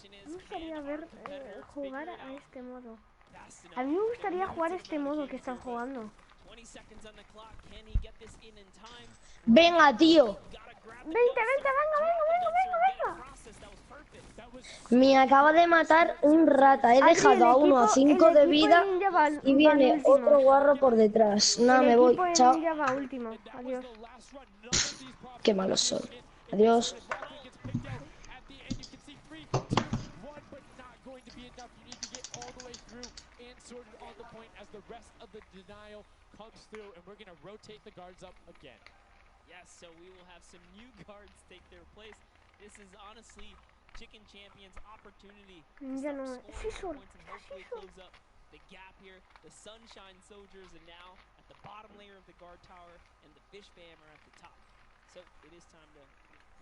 Me gustaría ver jugar a este modo. A mí me gustaría jugar este modo que están jugando. Venga, tío. Vente, venga. Me acaba de matar un rata. He dejado a uno a 5 de vida y viene otro guarro por detrás. Nada, me voy. Chao. Va último. Adiós. Qué malos son. Adiós. Comes through and we're going to rotate the guards up again. Yes, so we will have some new guards take their place. This is honestly Chicken Champion's opportunity to start scoring points and hopefully close up the gap here. The Sunshine Soldiers are now at the bottom layer of the guard tower and the Fish Fam are at the top. So it is time to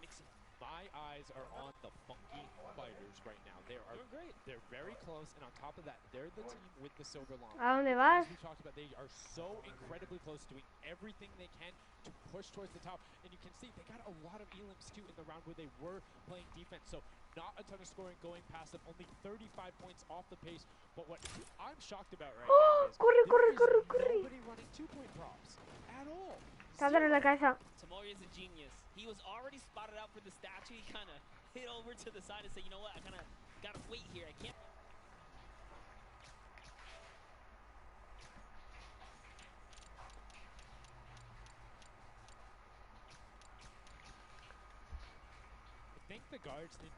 mix it up. My eyes are on the Funky Fighters right now. They are great. They're very close, and on top of that, they're the team with the silver llama. ¿A dónde vas? As we talked about, they are so incredibly close, doing everything they can to push towards the top. And you can see they got a lot of elims too in the round where they were playing defense. So not a ton of scoring going past them. Only 35 points off the pace. But what I'm shocked about right now is nobody running 2-point props at all. Tamoya's a genius. He was already spotted out for the statue. He kind of hit over to the side and said, you know what, I kind of got to wait here. I can't. I think the guards need...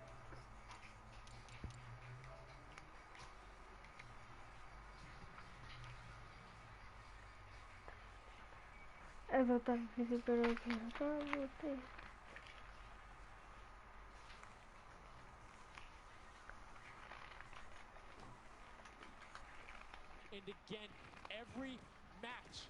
Eso tan difícil, pero que no. And again, every match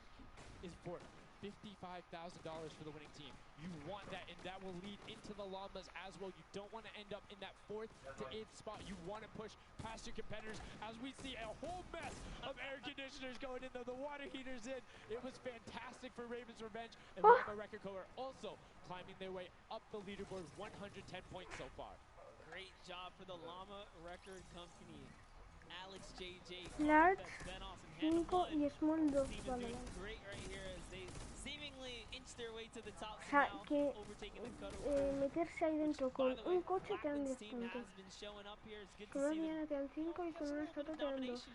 is for $55,000 for the winning team. You want that, and that will lead into the llamas as well. You don't want to end up in that 4th to 8th spot. You want to push past your competitors as we see a whole mess of air conditioners going in there. The water heaters in. It was fantastic for Raven's Revenge, and Llama Record Co. are also climbing their way up the leaderboard, 110 points so far. Great job for the Llama Record Company. Alex, JJ, Large 5 y Small 2. Vale. O sea, que meterse ahí dentro con un coche te dan 10 puntos. Con una diana te dan 5 y con una estatua te dan 2.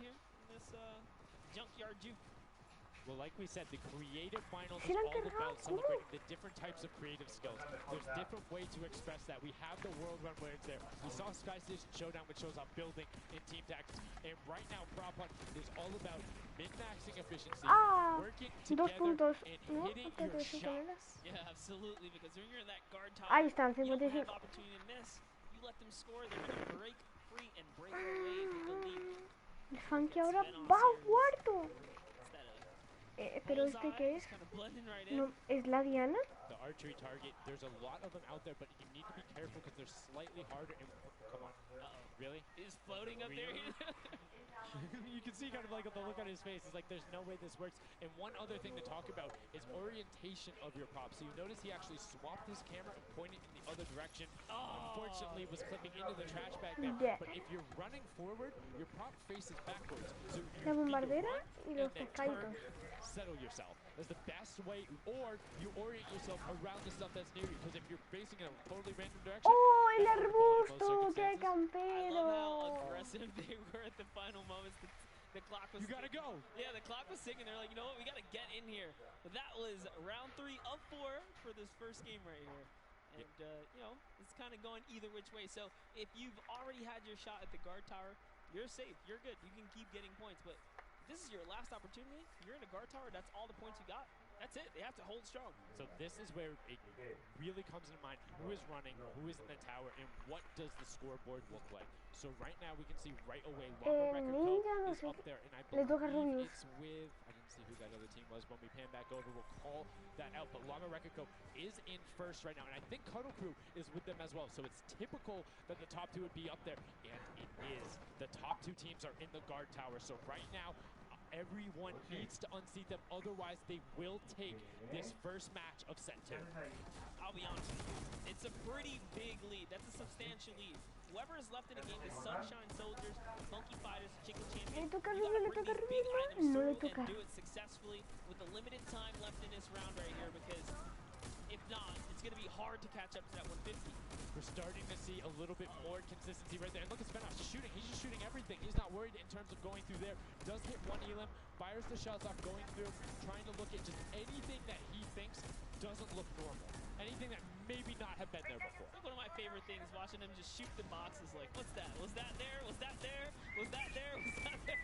Well, like we said, the creative finals is all about celebrating the different types of creative skills. There's different ways to express that. We have the World Run where it's there. We saw Sky Station Showdown, which shows off building in team tactics. And right now, Prop Hunt is all about min-maxing efficiency, working together, and hitting your shots. Yeah, absolutely, because when you're in that guard tower, ahí están, you don't have opportunity to miss. You let them score, they're going to break free and break away with the lead. El Funky ahora va muerto. ¿Pero este qué es? No, ¿es la Diana? The archery target, there's a lot of them out there, but you need to be careful because they're slightly harder. And come on. Really? He's floating up there. You can see kind of like the look on his face. He's like, there's no way this works. And one other thing to talk about is orientation of your prop. So you notice he actually swapped his camera and pointed in the other direction. Unfortunately, was clipping into the trash bag there. Yeah. But if you're running forward, your prop faces backwards. So La you bombardera either y run los and then pescaditos. turn, settle yourself. That's the best way, or you orient yourself around the stuff that's near you. Because if you're facing in a totally random direction, ¡Oh, el that wouldn't work in most arbusto! ¡Qué circumstances. I love how campero! aggressive they were at the final moments. The clock was. You gotta go. Yeah, the clock was ticking. They're like, you know what? We gotta get in here. But that was round 3 of 4 for this first game right here. And you know, it's kind of going either which way. So if you've already had your shot at the guard tower, you're safe. You're good. You can keep getting points. But if this is your last opportunity, you're in a guard tower. That's all the points you got. That's it. They have to hold strong. So this is where it really comes into mind who is running, who is in the tower, and what does the scoreboard look like. So right now we can see right away Llama Record Co. is up there, and I believe it's with, I didn't see who that other team was. When we pan back over, we'll call that out. But Llama Record Co. is in first right now, and I think Cuddle Crew is with them as well. So it's typical that the top 2 would be up there, and it is. The top 2 teams are in the guard tower. So right now, everyone needs to unseat them, otherwise they will take this first match of set 2. I'll be honest with you, it's a pretty big lead. That's a substantial lead. Whoever is left in the game, the Sunshine Soldiers, Funky Fighters, Chicken Champions, you gotta bring these big items through and do it successfully with the limited time left in this round right here, because if not, it's gonna be hard to catch up to that 150. We're starting to see a little bit more consistency right there. And look at Svenos just shooting. He's just shooting everything. He's not worried in terms of going through there. Does hit one elim, fires the shots off going through, trying to look at just anything that he thinks doesn't look normal. Anything that maybe not have been there before. I think one of my favorite things, watching him just shoot the boxes like, what's that? Was that there? Was that there? Was that there? Was that there?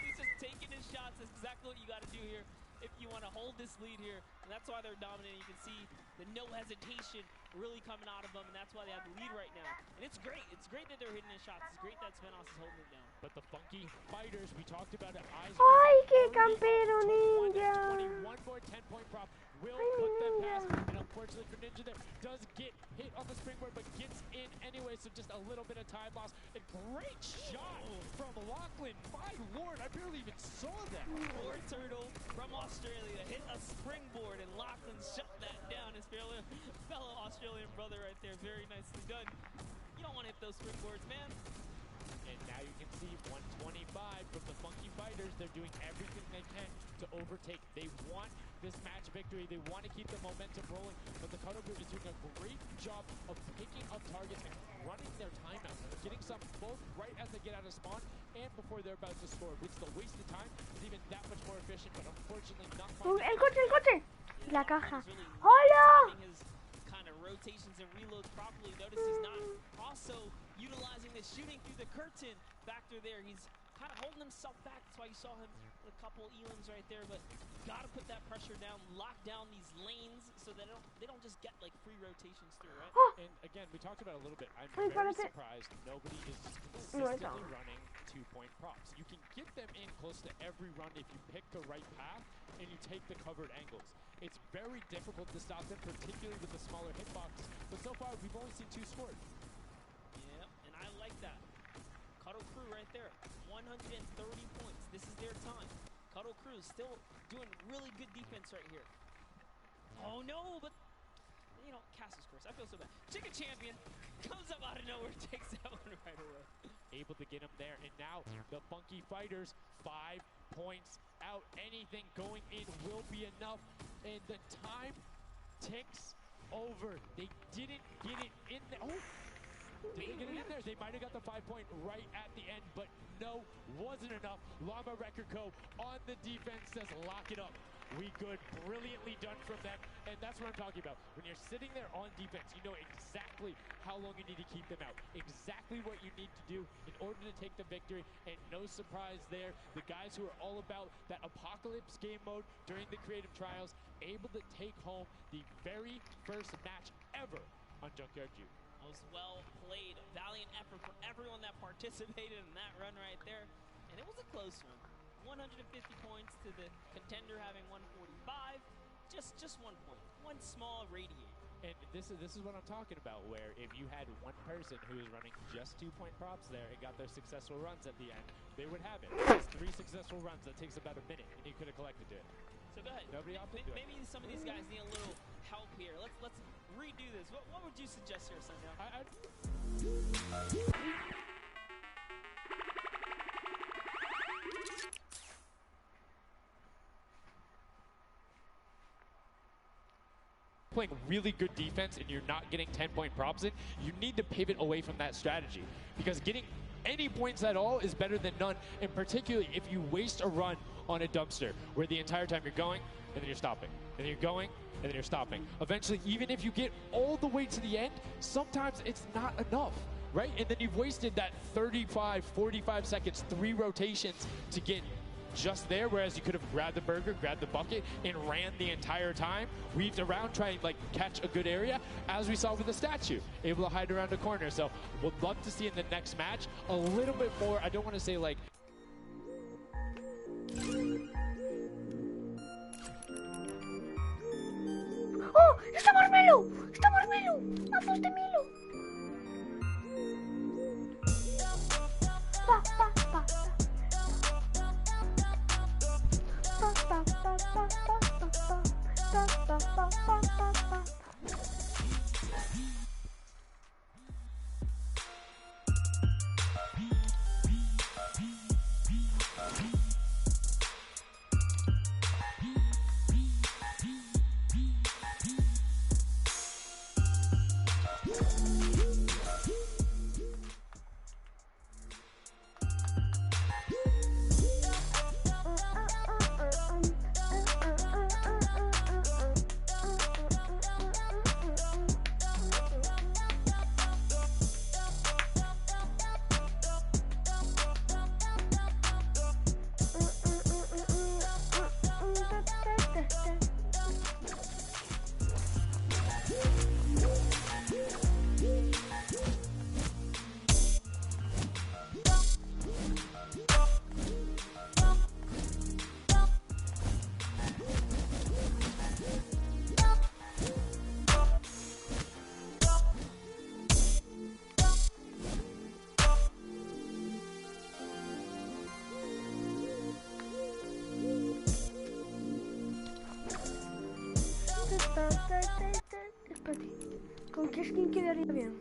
He's just taking his shots. That's exactly what you got to do here if you want to hold this lead here. And that's why they're dominating. You can see the no hesitation really coming out of them, and that's why they have the lead right now. And it's great. It's great that they're hitting his shots. It's great that Svenos is holding it down. But the Funky Fighters, we talked about it. ¡Ay, qué campero, Ninja! 21 more 10-point prop will put them past. And unfortunately for Ninja there, does get hit on the springboard, but gets in anyway, so just a little bit of time loss. A great shot from Lachlan. My lord, I barely even saw that. Poor Turtle from Australia hit a springboard, and Lachlan shut that down. His fellow Australian brother right there. Very nicely done. You don't want to hit those springboards, man. And now you can see 125 from the Funky Fighters. They're doing everything they can to overtake. They want this match victory. They want to keep the momentum rolling. But the Cuddle Group is doing a great job of picking up targets and running their timeout. Getting some both right as they get out of spawn and before they're about to score. Which the waste of time is even that much more efficient. But unfortunately not ¡El coche, el coche! La caja. ¡Hola! Kind of rotations and reloads properly. Notice he's not also utilizing the shooting through the curtain back through there. He's kind of holding himself back. That's why you saw him with a couple elims right there. But got to put that pressure down, lock down these lanes so that they don't just get like free rotations through, right? And again, we talked about it a little bit. I'm very surprised nobody is consistently running 2-point props. You can get them in close to every run if you pick the right path and you take the covered angles. It's very difficult to stop them, particularly with the smaller hitboxes. But so far, we've only seen 2 scored. Yeah, and I like that. Cuddle Crew right there, 130 points. This is their time. Cuddle Crew is still doing really good defense right here. Oh no, but you know, Cass's curse. I feel so bad. Chicken Champion comes up out of nowhere, takes that one right away. Able to get him there, and now the Funky Fighters 5 points out. Anything going in will be enough, and the time ticks over. They didn't get it in there. Oh, didn't get it in there. They might have got the 5-point right at the end, but no, wasn't enough. Llama Record Co. on the defense says lock it up. We good, brilliantly done from them, and that's what I'm talking about. When you're sitting there on defense, you know exactly how long you need to keep them out, exactly what you need to do in order to take the victory, and no surprise there, the guys who are all about that apocalypse game mode during the creative trials, able to take home the very first match ever on Junkyard Juke. That was well played, valiant effort from everyone that participated in that run right there, and it was a close one. 150 points to the contender having 145. Just 1 point, one small radiator. And this is what I'm talking about, where if you had one person who was running just 2-point props there and got their successful runs at the end, they would have it. It's 3 successful runs. That takes about a minute, and you could have collected it. So go ahead. Nobody opted to do it. Maybe some of these guys need a little help here. Let's redo this. What would you suggest here, Sundown? Playing really good defense and you're not getting 10-point props in, you need to pivot away from that strategy, because getting any points at all is better than none, and particularly if you waste a run on a dumpster where the entire time you're going and then you're stopping, and then you're going and then you're stopping. Eventually, even if you get all the way to the end, sometimes it's not enough, right? And then you've wasted that 35, 45 seconds, 3 rotations to get just there, whereas you could have grabbed the burger, grabbed the bucket, and ran the entire time, weaved around, trying to catch a good area, as we saw with the statue, able to hide around the corner. So would love to see in the next match a little bit more. I don't want to say ¡Oh! ¡Está Marmelo! ¡Está Marmelo! ¡Mazos de Milo! Pa, pa, pa. Pa, pa, pa, pa, pa, pa, pa. Pa, pa, pa, pa, pa, pa. Espérate, ¿con qué skin quedaría bien?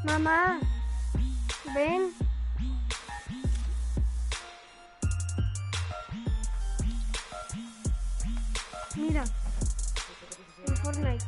Mamá, ven. Mira, en Fortnite.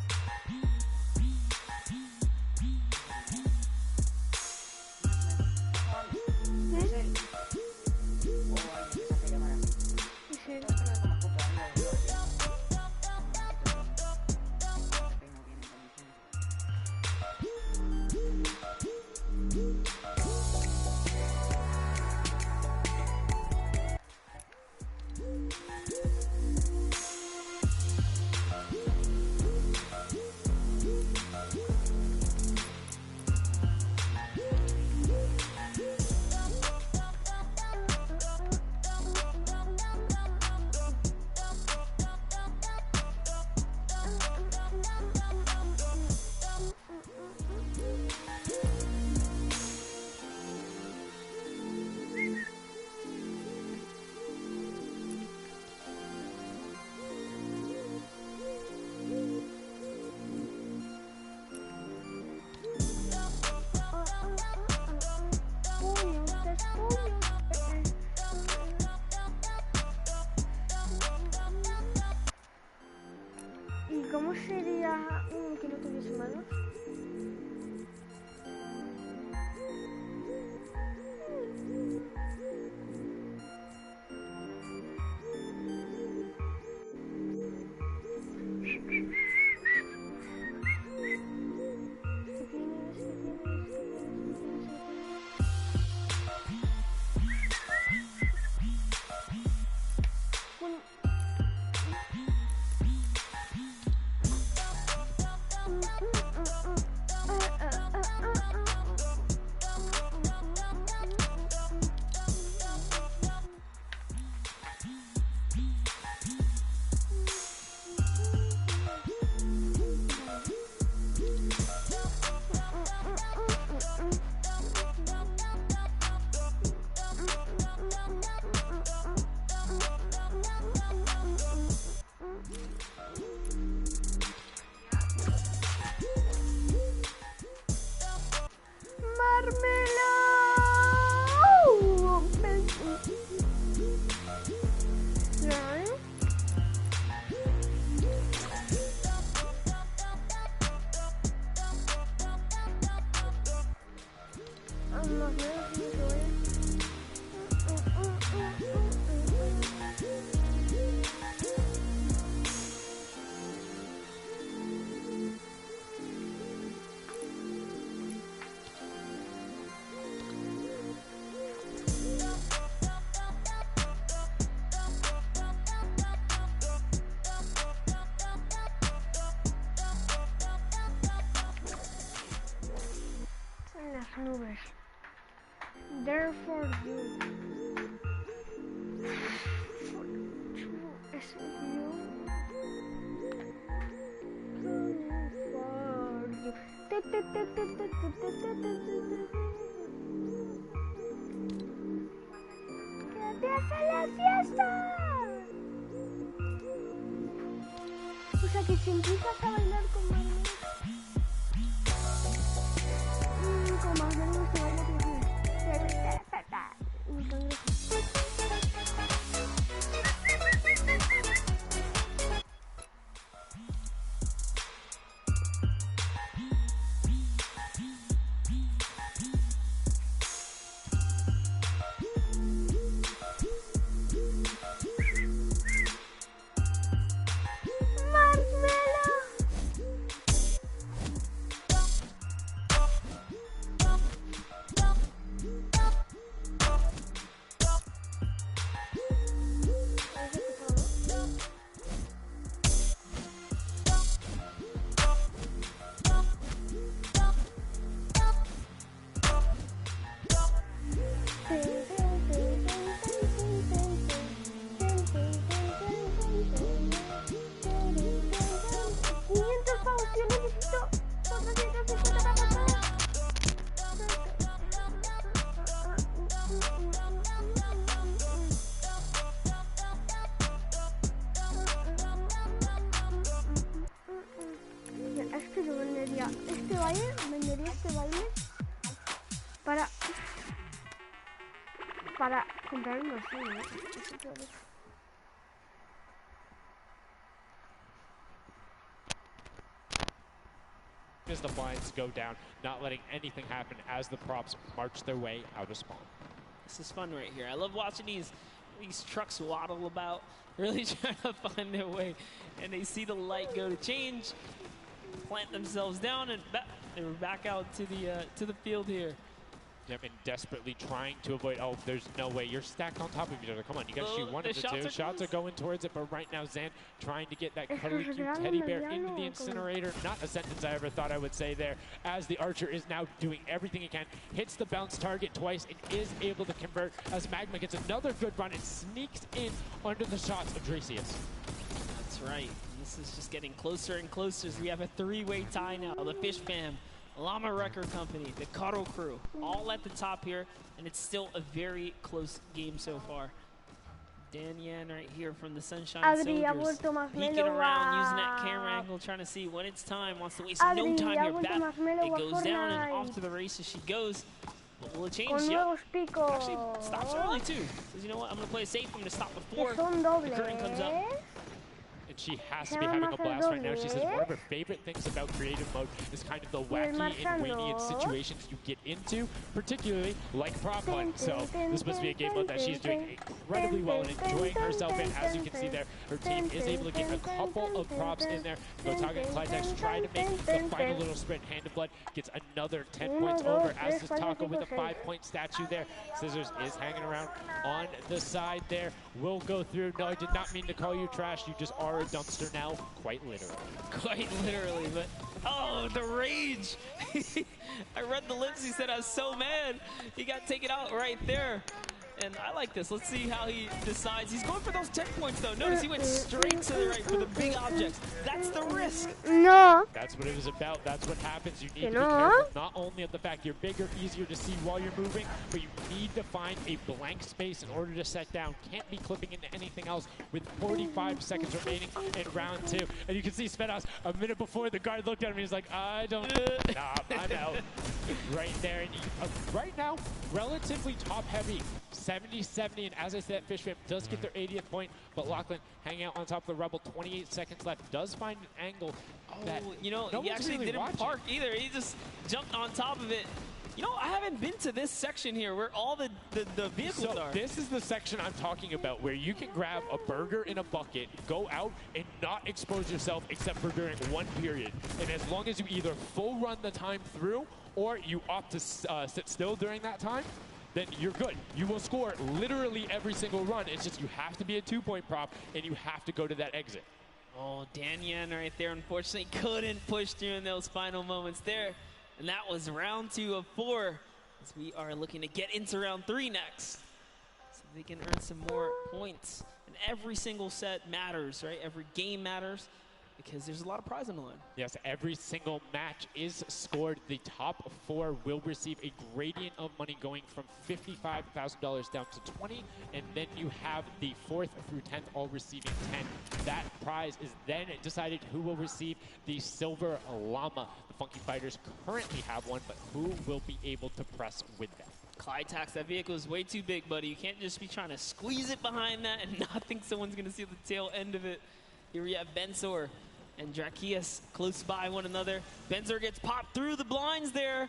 ¿Y cómo sería uno que no tuviese manos? There for you. Es you. ¡Que empiece la fiesta! O sea que si empiezas a bailar con Marvel, con Marvel no se baila que un cangrejo. Vendería este baile para comprar un machine, As the blinds go down, not letting anything happen as the props march their way out of spawn. This is fun right here. I love watching these trucks waddle about, really trying to find their way, and they see the light go to change, plant themselves down, and they were back out to the field here. Yep, and desperately trying to avoid. Oh, there's no way. You're stacked on top of each other. Come on, you got to shoot one of the two. Shots are going towards it, but right now Zan trying to get that cuddly cute teddy bear into the incinerator. Not a sentence I ever thought I would say there, as the Archer is now doing everything he can. Hits the bounce target twice and is able to convert as Magma gets another good run and sneaks in under the shots of Dracius. That's right. This is just getting closer and closer as we have a three-way tie now. The Fish Fam, Llama Record Company, the Cuddle Crew, all at the top here, and it's still a very close game so far. Dan Yan right here from the Sunshine Soldiers, peeking around, using that camera angle, trying to see when it's time, wants to waste no time here. It goes down and off to the races she goes. But will it change? Yep. Actually, stops early too. Says, you know what, I'm going to play it safe. I'm going to stop before the curtain comes up. And she has to be having a blast right now. She says one of her favorite things about creative mode is kind of the wacky and wanian situations you get into, particularly like prop hunt. So this must be a game mode that she's doing incredibly well and enjoying herself in. As you can see there, her team is able to get a couple of props in there. Gotaga and Clydex try to make the final little sprint. Hand of Blood gets another 10 points over as the Taco with a 5-point statue there. Scissors is hanging around on the side there. Will go through. No, I did not mean to call you trash. You just are a dumpster now, quite literally. Quite literally, but oh, the rage. I read the lips, he said I was so mad. He got taken out right there. And I like this. Let's see how he decides. He's going for those 10 points, though. Notice he went straight to the right for the big objects. That's the risk. No. That's what it was about. That's what happens. You need to be careful not only of the fact you're bigger, easier to see while you're moving, but you need to find a blank space in order to set down. Can't be clipping into anything else with 45 seconds remaining in round 2. And you can see Svenos a minute before the guard looked at him. He's like, I don't nah, I'm out. Right there. And right now, relatively top-heavy. 70-70, and as I said, Fishfam does get their 80th point, but Lachlan hanging out on top of the Rebel, 28 seconds left, does find an angle that you know, no he actually really didn't park either. He just jumped on top of it. You know, I haven't been to this section here where all the vehicles are. This is the section I'm talking about where you can grab a burger in a bucket, go out, and not expose yourself except for during one period. And as long as you either full run the time through or you opt to sit still during that time, then you're good. You will score literally every single run. It's just you have to be a 2-point prop, and you have to go to that exit. Oh, Dan Yan right there, unfortunately, couldn't push through in those final moments there. And that was round 2 of 4. As we are looking to get into round 3 next. So they can earn some more points. And every single set matters, right? Every game matters because there's a lot of prize on the line. Yes, every single match is scored. The top 4 will receive a gradient of money going from $55,000 down to 20, and then you have the 4th through 10th all receiving 10. That prize is then decided who will receive the silver llama. The Funky Fighters currently have one, but who will be able to press with them? Clytax, that vehicle is way too big, buddy. You can't just be trying to squeeze it behind that and not think someone's going to see the tail end of it. Here we have Bensor and Drakias close by one another. Bensor gets popped through the blinds there.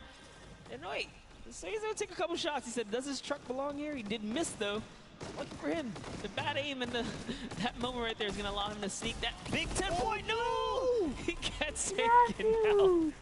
And wait, so he's going to take a couple shots. He said, does his truck belong here? He did miss, though. Lucky for him. The bad aim and that moment right there is going to allow him to sneak that big 10-point. No! He gets taken out.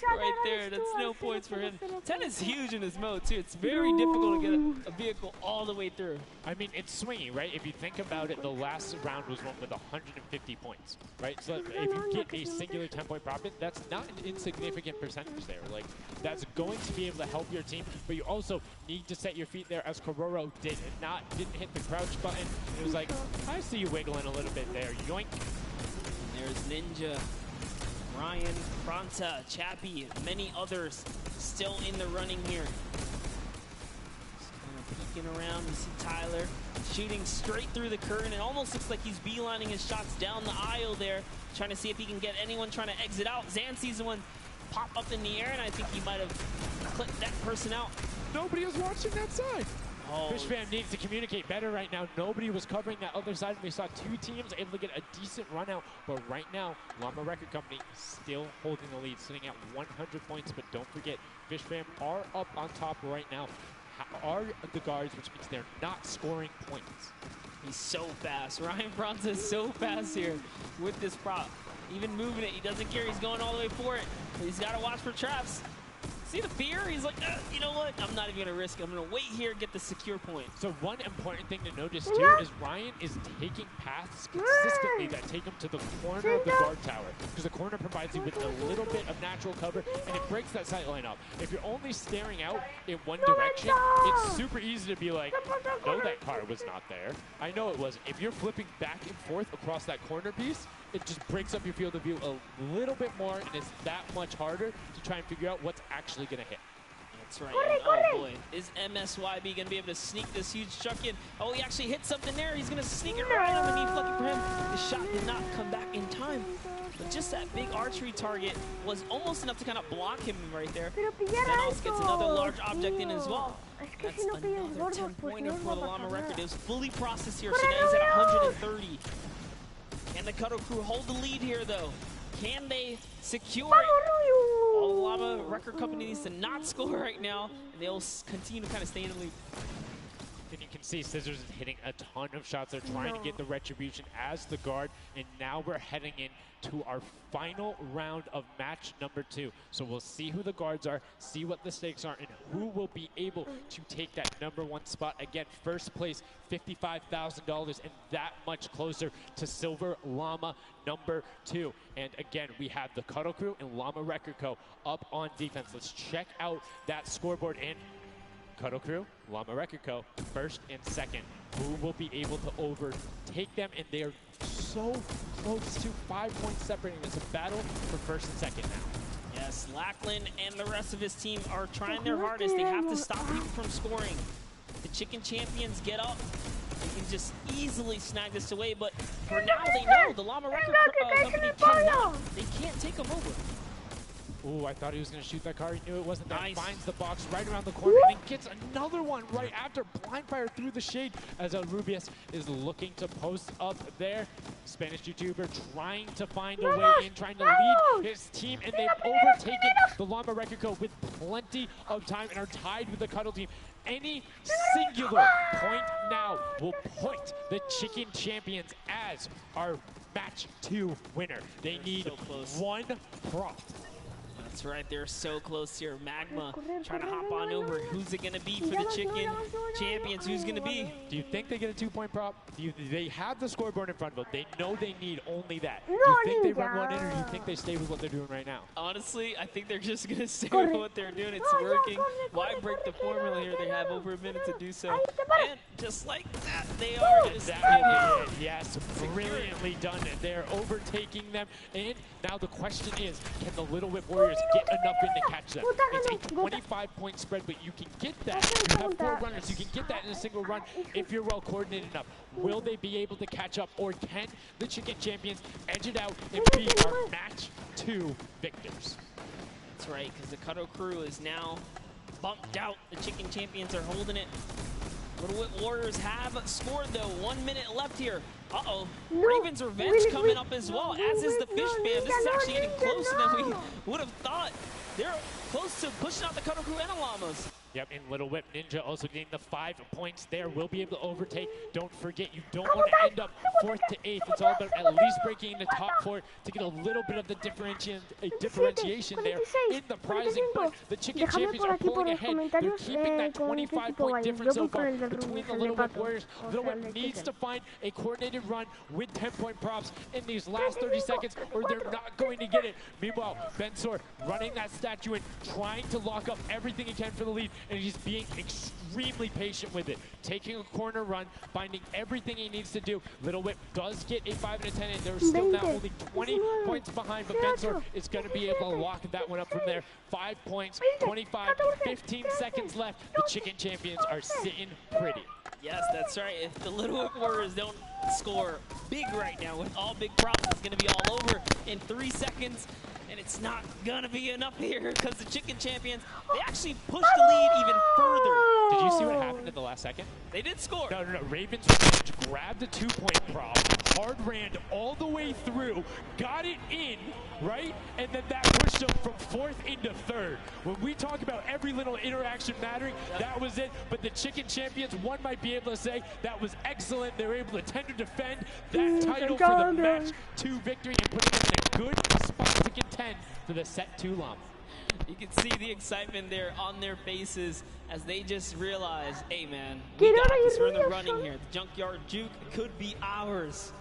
Right there, that's no points for him. 10 is huge in this mode, too. It's very difficult to get a vehicle all the way through. I mean, it's swingy, right? If you think about it, the last round was one with 150 points, right? So if you get a singular 10-point profit, that's not an insignificant percentage there. Like, that's going to be able to help your team, but you also need to set your feet there, as Kororo didn't hit the crouch button. It was like, I see you wiggling a little bit there. Yoink. There's Ninja, Ryan, Fronta, Chappie, many others still in the running here. Just kind of peeking around. You see Tyler shooting straight through the curtain. It almost looks like he's beelining his shots down the aisle there, trying to see if he can get anyone trying to exit out. Zan sees one pop up in the air, and I think he might have clipped that person out. Nobody was watching that side. Oh. Fish Fam needs to communicate better right now. Nobody was covering that other side. We saw 2 teams able to get a decent run out. But right now, Llama Record Company still holding the lead, sitting at 100 points. But don't forget, Fish Fam are up on top right now. Are the guards, which means they're not scoring points. He's so fast. Ryan Bronza is so fast here with this prop. Even moving it, he doesn't care. He's going all the way for it. But he's got to watch for traps. See the fear? He's like, you know what? I'm not even going to risk it. I'm going to wait here and get the secure point. So one important thing to notice, too, is Ryan is taking paths consistently that take him to the corner of the guard tower. Because the corner provides you with a little bit of natural cover, and it breaks that sight line up. If you're only staring out in one direction, it's super easy to be like, no, that car was not there. I know it wasn't. If you're flipping back and forth across that corner piece, it just breaks up your field of view a little bit more, and it's that much harder to try and figure out what's actually going to hit. That's right. And oh boy, is MSYB going to be able to sneak this huge chuck in? Oh, he actually hit something there. He's going to sneak it right underneath. Lucky for him, the shot did not come back in time. But just that big archery target was almost enough to kind of block him right there. Zenos gets another large object in as well. That's another 10-pointer for the Llama Record. It was fully processed here, so now he's at 130. Can the Cuddle Crew hold the lead here, though? Can they secure it? All the Llama Record Company needs to not score right now, and they'll continue to kind of stay in the lead. And you can see Scissors is hitting a ton of shots. They're trying to get the retribution as the guard, and now we're heading into our final round of match number 2. So we'll see who the guards are, see what the stakes are, and who will be able to take that #1 spot. Again, first place, $55,000, and that much closer to Silver Llama #2. And again, we have the Cuddle Crew and Llama Record Co. up on defense. Let's check out that scoreboard. And Cuddle Crew, Llama Record Co., first and second. Who will be able to overtake them? And they are so close to 5 points separating. It's a battle for first and second now. Yes, Lackland and the rest of his team are trying their hardest. They have to stop people from scoring. The Chicken Champions get up. They can just easily snag this away, but for now they know the Llama Record Company cannot. They can't take them over. Ooh, I thought he was going to shoot that car. He knew it wasn't there. Finds the box right around the corner and gets another one right after. Blind fire through the shade as El Rubius is looking to post up there. Spanish YouTuber trying to find a way in, trying to lead his team, and they've overtaken the Llama Record Co. with plenty of time and are tied with the Cuddle team. Any singular point now will point the Chicken Champions as our match 2 winner. They need one prop. That's right, they're so close here. Magma trying to hop on over. Who's it going to be for the chicken champions? Who's going to be? Do you think they get a 2-point prop? They have the scoreboard in front of them. They know they need only that. Do you think they run one in, or do you think they stay with what they're doing right now? Honestly, I think they're just going to stay with what they're doing. It's working. Why break the formula here? They have over a minute to do so. And just like that, they are just yes, brilliantly done. They're overtaking them. And now the question is, can the Little Whip Warriors get enough in to catch them? It's a 25-point spread, but you can get that. You have 4 runners. You can get that in a single run if you're well coordinated enough. Will they be able to catch up, or can the Chicken Champions edge it out and be our match 2 victors? That's right, because the Cuddle Crew is now bumped out. The Chicken Champions are holding it. Little Whip Warriors have scored, though. 1 minute left here. Uh-oh. Raven's Revenge coming up as well, as is the Fish Band. This is actually getting closer than we would have thought. They're close to pushing out the Cuddle Crew and the Llamas. Yep, and Little Whip Ninja also getting the 5 points there. Will be able to overtake. Don't forget, you don't want to end up 4th to 8th. It's all about at least breaking into top 4 to get a little bit of the differentiation there in the prizing. But the Chicken Champions are pulling ahead. They're keeping that 25-point difference so far between the Little Whip Warriors. Little Whip needs to find a coordinated run with 10-point props in these last 30 seconds, or they're not going to get it. Meanwhile, Bensor running that statue and trying to lock up everything he can for the lead, and he's being extremely patient with it. Taking a corner run, finding everything he needs to do. Little Whip does get a 5 and a 10, and they're still now only 20 points behind, but Bensor is going to be able to lock that one up from there. 5 points, 25, 15 seconds left. The Chicken Champions are sitting pretty. Yes, that's right. If the Little Whip Warriors don't score big right now with all big props, it's going to be all over in 3 seconds. And it's not going to be enough here because the Chicken Champions, they actually pushed the lead even further. Did you see what happened at the last second? They did score. No. Raven's Revenge grabbed a 2-point prop, hard ran all the way through, got it in, right? And then that pushed them from 4th into 3rd. When we talk about every little interaction mattering, that was it. But the Chicken Champions, one might be able to say that was excellent. They were able to tend to defend that title for the match 2 victory and put them in a good spot to contend for the set 2 llama. You can see the excitement there on their faces as they just realize, hey man, we got this, we're in the running here. The Junkyard Juke could be ours.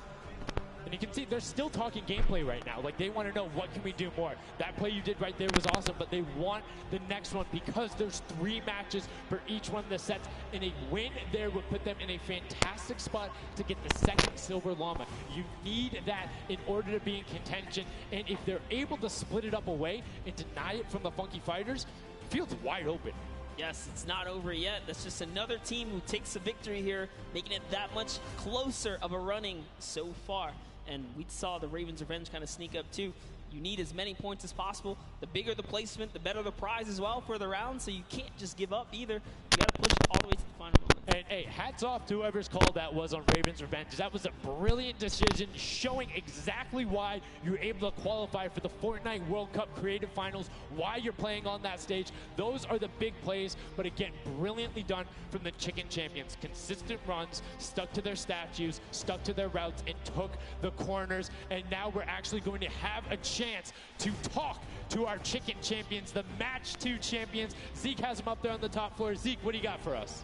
And you can see they're still talking gameplay right now. Like, they want to know, what can we do more? That play you did right there was awesome, but they want the next one because there's 3 matches for each one of the sets, and a win there would put them in a fantastic spot to get the 2nd Silver Llama. You need that in order to be in contention, and if they're able to split it up away and deny it from the Funky Fighters, the field's wide open. Yes, it's not over yet. That's just another team who takes a victory here, making it that much closer of a running so far. And we saw the Ravens Revenge kind of sneak up too. You need as many points as possible. The bigger the placement, the better the prize as well for the round, so you can't just give up either. You got to push it all the way to the final moment. And hey, hats off to whoever's call that was on Ravens Revenge. That was a brilliant decision, showing exactly why you're able to qualify for the Fortnite World Cup Creative Finals, why you're playing on that stage. Those are the big plays, but again, brilliantly done from the Chicken Champions. Consistent runs, stuck to their statues, stuck to their routes, and took the corners. And now we're actually going to have a chance to talk to our Chicken Champions, the Match 2 champions. Zeke has them up there on the top floor. Zeke, what do you got for us?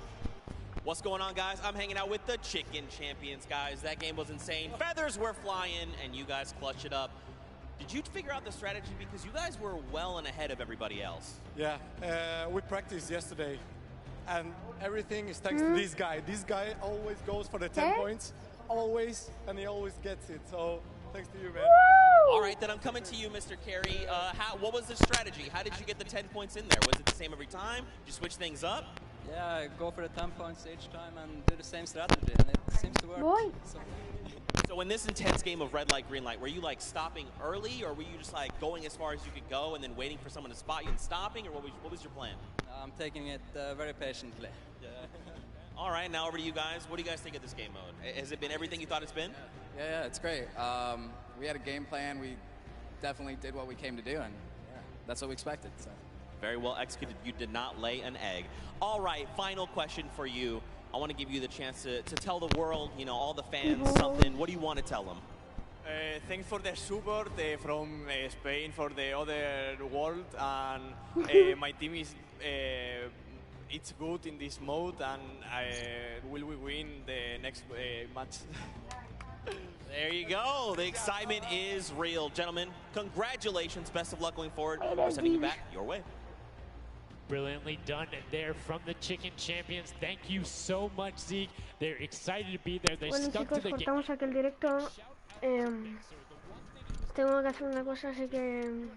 What's going on, guys? I'm hanging out with the Chicken Champions, guys. That game was insane. Feathers were flying, and you guys clutched it up. Did you figure out the strategy? Because you guys were well and ahead of everybody else. Yeah, we practiced yesterday, and everything is thanks to this guy. This guy always goes for the 10 points, always, and he always gets it. So thanks to you, man. All right, then I'm coming to you, Mr. Carey. What was the strategy? How did you get the 10 points in there? Was it the same every time? Did you switch things up? Yeah, go for the 10 points each time and do the same strategy, and it seems to work. So in this intense game of red light, green light, were you like stopping early, or were you just like going as far as you could go and then waiting for someone to spot you and stopping, or what was your plan? I'm taking it very patiently. Yeah. All right, now over to you guys. What do you guys think of this game mode? Has it been everything you thought it's been? Yeah, it's great. We had a game plan. We definitely did what we came to do, and that's what we expected. So. Very well executed. You did not lay an egg. All right, final question for you. I want to give you the chance to tell the world, you know, all the fans something. What do you want to tell them? Thanks for the support from Spain for the other world, and my team is it's good in this mode, and will we win the next match? There you go. The excitement is real, gentlemen. Congratulations. Best of luck going forward. We're sending you back your way. Brilliantly done there from the Chicken Champions. Thank you so much, Zeke. They're excited to be there. They stuck to the game. Cortamos aquí el directo. Tengo que hacer una cosa, así que